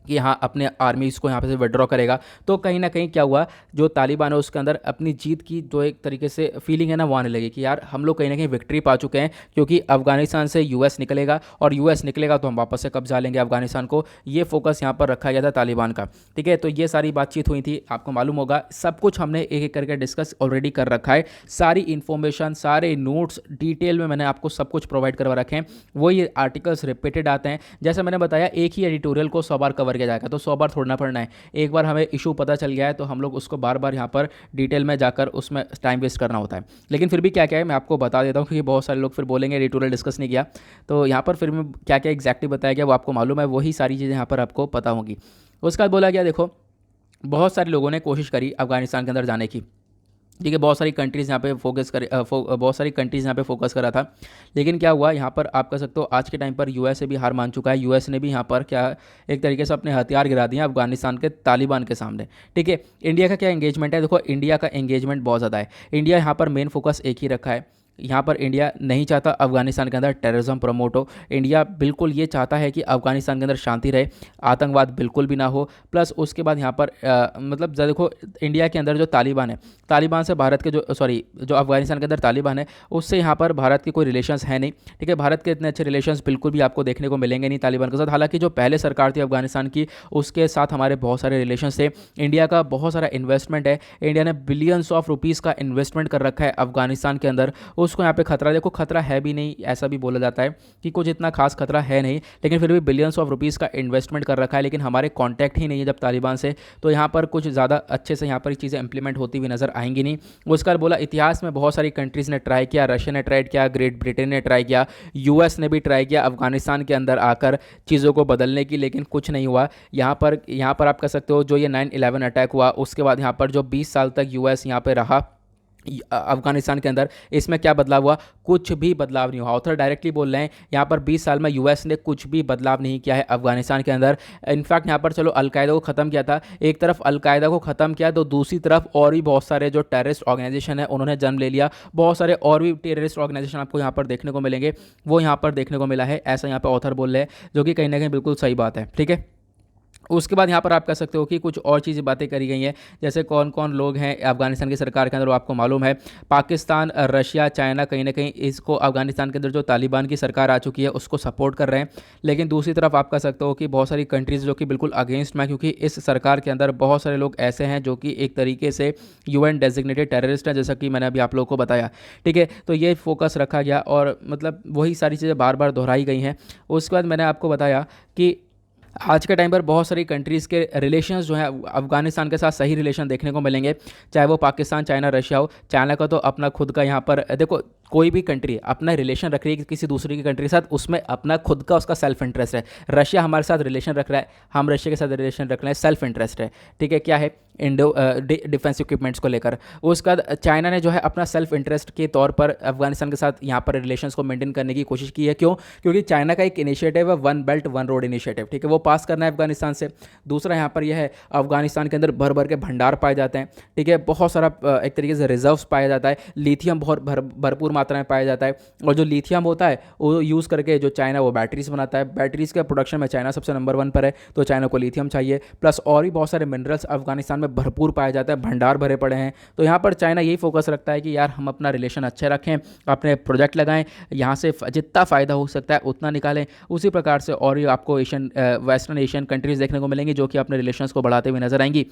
कि हाँ अपने आर्मीज़ को यहाँ पे से विड्रॉ करेगा। तो कहीं ना कहीं क्या हुआ, जो तालिबान है उसके अंदर अपनी जीत की जो एक तरीके से फीलिंग है ना वो आने लगी कि यार हम लोग कहीं ना कहीं विक्ट्री पा चुके हैं, क्योंकि अफगानिस्तान से यूएस निकलेगा और यूएस निकलेगा तो हम वापस से कब्जा लेंगे अफगानिस्तान को। ये फोकस यहाँ पर रखा गया था तालिबान का, ठीक है। तो ये सारी बातचीत हुई थी, आपको मालूम होगा, सब कुछ हमने एक एक करके डिस्कस ऑलरेडी कर रखा है। सारी इन्फॉर्मेशन, सारे नोट्स डिटेल में मैंने आपको सब कुछ प्रोवाइड करवा रखे हैं। वो ये आर्टिकल्स रिपीटेड आते हैं, जैसे मैंने बताया एक ही एडिटोरियल को 100 बार कवर किया जाएगा, तो 100 बार थोड़ना पड़ना है। एक बार हमें इशू पता चल गया है तो हम लोग उसको बार बार यहाँ पर डिटेल में जाकर उसमें टाइम वेस्ट करना होता है। लेकिन फिर भी क्या क्या है मैं आपको बता देता हूँ, क्योंकि बहुत सारे लोग फिर बोलेंगे एडिटोरियल डिस्कस नहीं किया। तो यहाँ पर फिर में क्या क्या एग्जैक्टली बताया गया वो आपको मालूम है, वही सारी चीज़ें यहाँ पर आपको पता होंगी। उसके बाद बोला गया, देखो बहुत सारे लोगों ने कोशिश करी अफगानिस्तान के अंदर जाने की, ठीक है, बहुत सारी कंट्रीज़ यहाँ पे फोकस कर बहुत सारी कंट्रीज़ यहाँ पे फोकस करा था। लेकिन क्या हुआ यहाँ पर आप कह सकते हो आज के टाइम पर यूएस भी हार मान चुका है। यूएस ने भी यहाँ पर क्या एक तरीके से अपने हथियार गिरा दिए अफगानिस्तान के तालिबान के सामने, ठीक है। इंडिया का क्या एंगेजमेंट है, देखो इंडिया का एंगेजमेंट बहुत ज़्यादा है। इंडिया यहाँ पर मेन फोकस एक ही रखा है, यहाँ पर इंडिया नहीं चाहता अफगानिस्तान के अंदर टेररिज्म प्रमोट हो। इंडिया बिल्कुल ये चाहता है कि अफगानिस्तान के अंदर शांति रहे, आतंकवाद बिल्कुल भी ना हो। प्लस उसके बाद यहाँ पर मतलब देखो इंडिया के अंदर जो तालिबान है, तालिबान से भारत के जो अफगानिस्तान के अंदर तालिबान है उससे यहाँ पर भारत के कोई रिलेशंस है नहीं, ठीक है। भारत के इतने अच्छे रिलेशंस बिल्कुल भी आपको देखने को मिलेंगे नहीं तालिबान के साथ। हालांकि जो पहले सरकार थी अफगानिस्तान की उसके साथ हमारे बहुत सारे रिलेशंस थे। इंडिया का बहुत सारा इन्वेस्टमेंट है, इंडिया ने बिलियंस ऑफ रुपीज़ का इन्वेस्टमेंट कर रखा है अफगानिस्तान के अंदर। उसको यहाँ पे खतरा, देखो खतरा है भी नहीं, ऐसा भी बोला जाता है कि कुछ इतना खास खतरा है नहीं, लेकिन फिर भी बिलियंस ऑफ रुपीज़ का इन्वेस्टमेंट कर रखा है। लेकिन हमारे कांटेक्ट ही नहीं है जब तालिबान से, तो यहाँ पर कुछ ज़्यादा अच्छे से यहाँ पर चीज़ें इंप्लीमेंट होती हुई नज़र आएंगी नहीं। उसके बाद बोला इतिहास में बहुत सारी कंट्रीज़ ने ट्राई किया, रशिया ने ट्राई किया, ग्रेट ब्रिटेन ने ट्राई किया, यूएस ने भी ट्राई किया अफगानिस्तान के अंदर आकर चीज़ों को बदलने की, लेकिन कुछ नहीं हुआ। यहाँ पर आप कह सकते हो जो ये 9/11 अटैक हुआ उसके बाद यहाँ पर जो 20 साल तक यूएस यहाँ पे रहा अफगानिस्तान के अंदर, इसमें क्या बदलाव हुआ, कुछ भी बदलाव नहीं हुआ। ऑथर डायरेक्टली बोल रहे हैं यहाँ पर 20 साल में यूएस ने कुछ भी बदलाव नहीं किया है अफगानिस्तान के अंदर। इनफैक्ट यहाँ पर चलो अलकायदा को ख़त्म किया था, एक तरफ अलकायदा को ख़त्म किया तो दूसरी तरफ और भी बहुत सारे जो टेररिस्ट ऑर्गेनाइजेशन है उन्होंने जन्म ले लिया। बहुत सारे और भी टेररिस्ट ऑर्गेनाइजेशन आपको यहाँ पर देखने को मिलेंगे, वो यहाँ पर देखने को मिला है, ऐसा यहाँ पर ऑथर बोल रहे हैं, जो कि कहीं ना कहीं बिल्कुल सही बात है, ठीक है। उसके बाद यहाँ पर आप कह सकते हो कि कुछ और चीज़ें बातें करी गई हैं, जैसे कौन कौन लोग हैं अफगानिस्तान की सरकार के अंदर वो आपको मालूम है। पाकिस्तान, रशिया, चाइना कहीं ना कहीं इसको अफगानिस्तान के अंदर जो तालिबान की सरकार आ चुकी है उसको सपोर्ट कर रहे हैं। लेकिन दूसरी तरफ आप कह सकते हो कि बहुत सारी कंट्रीज़ जो कि बिल्कुल अगेंस्ट में, क्योंकि इस सरकार के अंदर बहुत सारे लोग ऐसे हैं जो कि एक तरीके से यूएन डेजिग्नेटेड टेररिस्ट हैं, जैसा कि मैंने अभी आप लोगों को बताया, ठीक है। तो ये फोकस रखा गया और मतलब वही सारी चीज़ें बार बार दोहराई गई हैं। उसके बाद मैंने आपको बताया कि आज के टाइम पर बहुत सारी कंट्रीज़ के रिलेशंस जो हैं अफगानिस्तान के साथ सही रिलेशन देखने को मिलेंगे, चाहे वो पाकिस्तान, चाइना, रशिया हो। चाइना का तो अपना खुद का यहाँ पर देखो कोई भी कंट्री अपना रिलेशन रख रही है किसी दूसरी की कंट्री के साथ, उसमें अपना खुद का उसका सेल्फ इंटरेस्ट है। रशिया हमारे साथ रिलेशन रख रहा है, हम रशिया के साथ रिलेशन रख रहे हैं, सेल्फ इंटरेस्ट है, ठीक है। क्या है, इंडो डिफेंस इक्विपमेंट्स को लेकर। उसके बाद चाइना ने जो है अपना सेल्फ इंटरेस्ट के तौर पर अफगानिस्तान के साथ यहाँ पर रिलेशंस को मेंटेन करने की कोशिश की है। क्यों? क्योंकि चाइना का एक इनिशिएटिव है one belt one road initiative, ठीक है, वो पास करना है अफगानिस्तान से। दूसरा यहाँ पर यह है अफगानिस्तान के अंदर भर भर के भंडार पाए जाते हैं, ठीक है, बहुत सारा एक तरीके से रिजर्व्स पाया जाता है, लिथियम बहुत भरपूर मात्रा में पाया जाता है। और जो लिथियम होता है वो यूज़ करके जो चाइना वो बैटरीज बनाता है, बैटरीज के प्रोडक्शन में चाइना सबसे नंबर 1 पर है, तो चाइना को लिथियम चाहिए। प्लस और भी बहुत सारे मिनरल्स अफगानिस्तान में भरपूर पाया जाता है, भंडार भरे पड़े हैं। तो यहाँ पर चाइना यही फोकस रखता है कि यार हम अपना रिलेशन अच्छे रखें, अपने प्रोजेक्ट लगाएं, यहाँ से जितना फ़ायदा हो सकता है उतना निकालें। उसी प्रकार से और भी आपको वेस्टर्न एशियन कंट्रीज़ देखने को मिलेंगी जो कि अपने रिलेशंस को बढ़ाते हुए नजर आएंगी।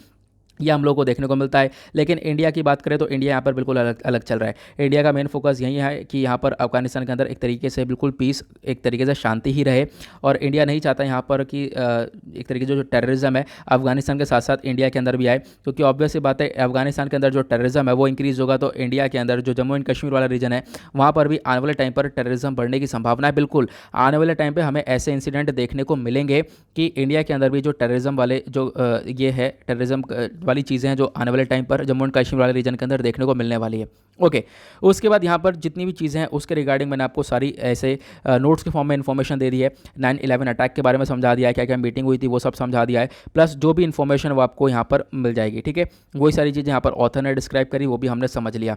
यह हम लोग को देखने को मिलता है। लेकिन इंडिया की बात करें तो इंडिया यहाँ पर बिल्कुल अलग अलग चल रहा है। इंडिया का मेन फोकस यही है कि यहाँ पर अफगानिस्तान के अंदर एक तरीके से बिल्कुल पीस, एक तरीके से शांति ही रहे। और इंडिया नहीं चाहता यहाँ पर कि एक तरीके से जो टेररिज्म है अफगानिस्तान के साथ साथ इंडिया के अंदर भी आए, क्योंकि ऑब्वियस सी बात है अफगानिस्तान के अंदर जो टेररिज्म है वो इंक्रीज़ होगा तो इंडिया के अंदर जो जम्मू एंड कश्मीर वाला रीजन है वहाँ पर भी आने वाले टाइम पर टेररिज्म बढ़ने की संभावना है। बिल्कुल आने वाले टाइम पर हमें ऐसे इंसिडेंट देखने को मिलेंगे कि इंडिया के अंदर भी जो टेररिज्म वाले जो ये है टेररिज्म वाली चीज़ें हैं जो आने वाले टाइम पर जम्मू एंड कश्मीर वाले रीजन के अंदर देखने को मिलने वाली है। ओके, उसके बाद यहाँ पर जितनी भी चीज़ें हैं उसके रिगार्डिंग मैंने आपको सारी ऐसे नोट्स के फॉर्म में इन्फॉर्मेशन दे दी है। 9/11 अटैक के बारे में समझा दिया है, क्या क्या मीटिंग हुई थी वो सब समझा दिया है, प्लस जो भी इन्फॉर्मेशन वो आपको यहाँ पर मिल जाएगी। ठीक है, वही सारी चीज़ें यहाँ पर ऑथर ने डिस्क्राइब करी, वो भी हमने समझ लिया।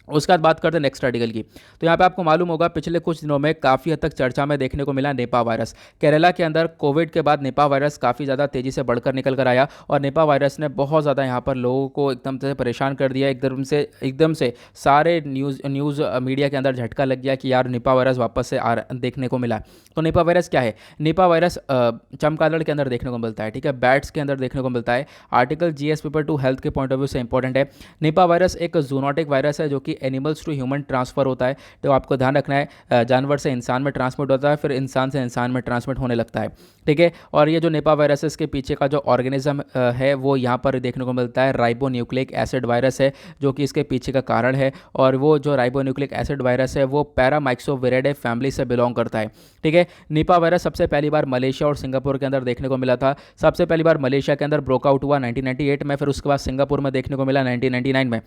उसके बाद बात करते हैं नेक्स्ट आर्टिकल की। तो यहाँ पे आपको मालूम होगा पिछले कुछ दिनों में काफ़ी हद तक चर्चा में देखने को मिला निपा वायरस। केरला के अंदर कोविड के बाद निपा वायरस काफ़ी ज़्यादा तेज़ी से बढ़कर निकल कर आया और निपा वायरस ने बहुत ज़्यादा यहाँ पर लोगों को एकदम से परेशान कर दिया। एकदम से सारे न्यूज़ मीडिया के अंदर झटका लग गया कि यार निपा वायरस वापस से देखने को मिला। तो निपा वायरस क्या है? निपा वायरस चमगादड़ के अंदर देखने को मिलता है। ठीक है, बैट्स के अंदर देखने को मिलता है। आर्टिकल GS पेपर 2 हेल्थ के पॉइंट ऑफ व्यू से इंपॉर्टेंट है। निपा वायरस एक जूनोटिक वायरस है जो कि एनिमल्स टू ह्यूमन ट्रांसफ़र होता है। तो आपको ध्यान रखना है जानवर से इंसान में ट्रांसमिट होता है, फिर इंसान से इंसान में ट्रांसमिट होने लगता है। ठीक है, और ये जो निपा वायरस है इसके पीछे का जो ऑर्गेनिज्म है वो यहाँ पर देखने को मिलता है राइबो न्यूक्लिक एसिड वायरस है जो कि इसके पीछे का कारण है। और वो जो राइबो न्यूक्लिक एसिड वायरस है वो पैरामाइक्सोविरिडे फैमिली से बिलोंग करता है। ठीक है, निपा वायरस सबसे पहली बार मलेशिया और सिंगापुर के अंदर देखने को मिला था। सबसे पहली बार मलेशिया के अंदर ब्रोकआउट हुआ 1998 में, फिर उसके बाद सिंगापुर में देखने को मिला 1999 में।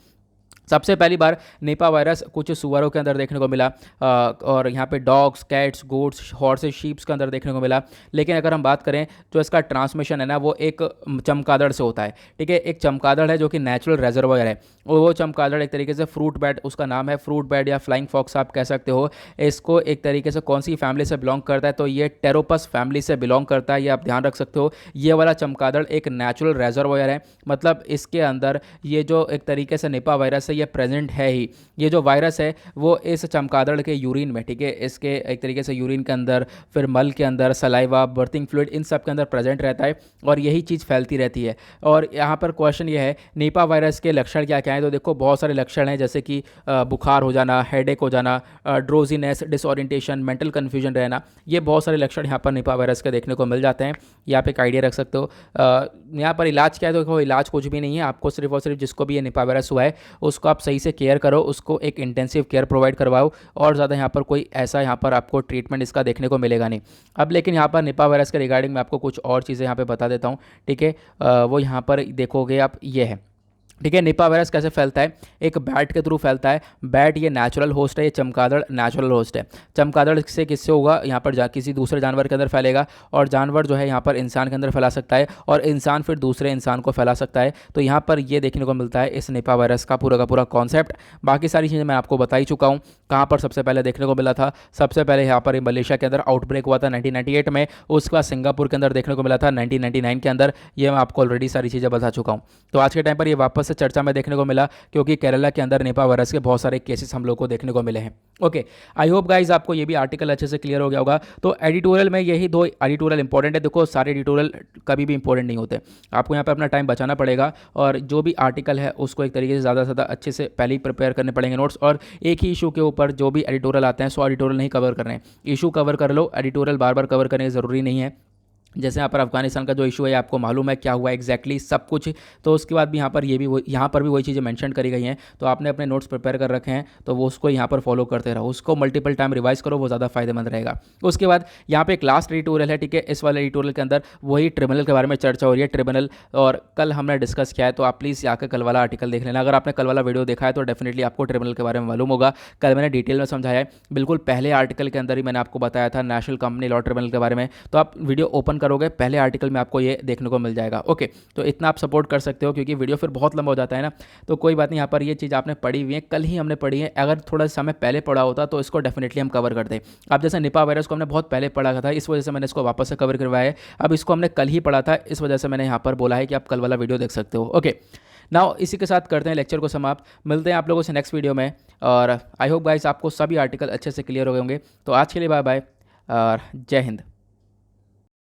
सबसे पहली बार निपा वायरस कुछ सुअरों के अंदर देखने को मिला और यहाँ पे dogs, cats, goats, horses, sheeps के अंदर देखने को मिला। लेकिन अगर हम बात करें तो इसका ट्रांसमिशन है ना वो एक चमगादड़ से होता है। ठीक है, एक चमगादड़ है जो कि नेचुरल रेजर्वायर है और वो चमगादड़ एक तरीके से फ्रूट बैट, उसका नाम है फ्रूट बैट या फ्लाइंग फॉक्स आप कह सकते हो। इसको एक तरीके से कौन सी फैमिली से बिलोंग करता है? तो ये टेरोपस फैमिली से बिलोंग करता है, ये आप ध्यान रख सकते हो। ये वाला चमगादड़ एक नेचुरल रेजर्वायर है, मतलब इसके अंदर ये जो एक तरीके से निपा वायरस है ये प्रेजेंट है ही। ये जो वायरस है वो इस चमगादड़ के यूरिन में, ठीक है, इसके एक तरीके से यूरिन के अंदर, फिर मल के अंदर, सलाइवा, बर्थिंग फ्लूइड, इन सब के अंदर प्रेजेंट रहता है और यही चीज़ फैलती रहती है। और यहाँ पर क्वेश्चन ये है निपा वायरस के लक्षण क्या क्या हैं? तो देखो बहुत सारे लक्षण हैं, जैसे कि बुखार हो जाना, हेडेक हो जाना, ड्रोजीनेस, डिसओरिएंटेशन, मेंटल कन्फ्यूजन रहना, ये बहुत सारे लक्षण यहाँ पर निपा वायरस के देखने को मिल जाते हैं। ये आप एक आइडिया रख सकते हो। यहाँ पर इलाज क्या है? तो देखो इलाज कुछ भी नहीं है, आपको सिर्फ और सिर्फ जिसको भी ये निपा वायरस हुआ है उसको आप सही से केयर करो, उसको एक इंटेंसिव केयर प्रोवाइड करवाओ और ज़्यादा यहाँ पर कोई ऐसा यहाँ पर आपको ट्रीटमेंट इसका देखने को मिलेगा नहीं। अब लेकिन यहाँ पर निपा वायरस के रिगार्डिंग मैं आपको कुछ और चीज़ें यहाँ पे बता देता हूँ। ठीक है, वो यहाँ पर देखोगे आप, ये है। ठीक है, निपा वायरस कैसे फैलता है? एक बैट के थ्रू फैलता है। बैट ये नेचुरल होस्ट है, ये चमगादड़ नेचुरल होस्ट है। चमगादड़ से किससे होगा? यहाँ पर किसी दूसरे जानवर के अंदर फैलेगा और जानवर जो है यहाँ पर इंसान के अंदर फैला सकता है और इंसान फिर दूसरे इंसान को फैला सकता है। तो यहाँ पर ये देखने को मिलता है इस निपा वायरस का पूरा कॉन्सेप्ट। बाकी सारी चीज़ें मैं आपको बता ही चुका हूँ। कहाँ पर सबसे पहले देखने को मिला था? सबसे पहले यहाँ पर मलेशिया के अंदर आउटब्रेक हुआ था 1998 में, उसके बाद सिंगापुर के अंदर देखने को मिला था 1999 के अंदर। ये मैं आपको ऑलरेडी सारी चीज़ें बता चुका हूँ। तो आज के टाइम पर ये वापस से चर्चा में देखने को मिला क्योंकि केरला के अंदर निपा वायरस के बहुत सारे केसेस हम लोग को देखने को मिले हैं। ओके, आई होप गाइज आपको ये भी आर्टिकल अच्छे से क्लियर हो गया होगा। तो एडिटोरियल में यही दो एडिटोरियल इंपॉर्टेंट है। देखो सारे एडिटोरियल कभी भी इंपॉर्टेंट नहीं होते, आपको यहाँ पे अपना टाइम बचाना पड़ेगा और जो भी आर्टिकल है उसको एक तरीके से ज़्यादा से ज़्यादा अच्छे से पहले ही प्रिपेयर करने पड़ेंगे नोट्स। और एक ही इशू के ऊपर जो भी एडिटोरियल आते हैं 100 एडिटोरियल नहीं कवर कर रहे हैं, इशू कवर कर लो, एडिटोरियल बार बार कवर करने की ज़रूरी नहीं है। जैसे यहाँ पर अफगानिस्तान का जो इशू है आपको मालूम है क्या हुआ एग्जैक्टली सब कुछ, तो उसके बाद भी यहाँ पर यहाँ पर भी वही चीज़ें मेंशन करी गई हैं। तो आपने अपने नोट्स प्रिपेयर कर रखे हैं तो वो उसको यहाँ पर फॉलो करते रहो, उसको मल्टीपल टाइम रिवाइज करो, वो ज़्यादा फायदेमंद रहेगा। उसके बाद यहाँ पे एक लास्ट एडिटोरियल है, ठीक है, इस वाले एडिटोरियल के अंदर वही ट्रिब्यूनल के बारे में चर्चा हो रही है। ट्रिब्यूनल और कल हमने डिस्कस किया है, तो आप प्लीज़ आकर कल वाला आर्टिकल देख लेना। अगर आपने कल वाला वीडियो देखा है तो डेफिनेटली आपको ट्रिब्यूनल के बारे में मालूम होगा। कल मैंने डिटेल में समझाया है, बिल्कुल पहले आर्टिकल के अंदर ही मैंने आपको बताया था नेशनल कंपनी लॉ ट्रिब्यूनल के बारे में। तो आप वीडियो ओपन करोगे पहले आर्टिकल में आपको ये देखने को मिल जाएगा। ओके, तो इतना आप सपोर्ट कर सकते हो क्योंकि वीडियो फिर बहुत लंबा हो जाता है ना, तो कोई बात नहीं। यहाँ पर ये चीज़ आपने पढ़ी हुई है, कल ही हमने पढ़ी है। अगर थोड़ा समय पहले पढ़ा होता तो इसको डेफिनेटली हम कवर करते। अब जैसे निपा वायरस को हमने बहुत पहले पढ़ा था, इस वजह से मैंने इसको वापस से कवर करवाया है। अब इसको हमने कल ही पढ़ा था, इस वजह से मैंने यहाँ पर बोला है कि आप कल वाला वीडियो देख सकते हो। ओके, नाउ इसी के साथ करते हैं लेक्चर को समाप्त। मिलते हैं आप लोगों से नेक्स्ट वीडियो में और आई होप गाइस आपको सभी आर्टिकल अच्छे से क्लियर हो गए होंगे। तो आज के लिए बाय बाय और जय हिंद।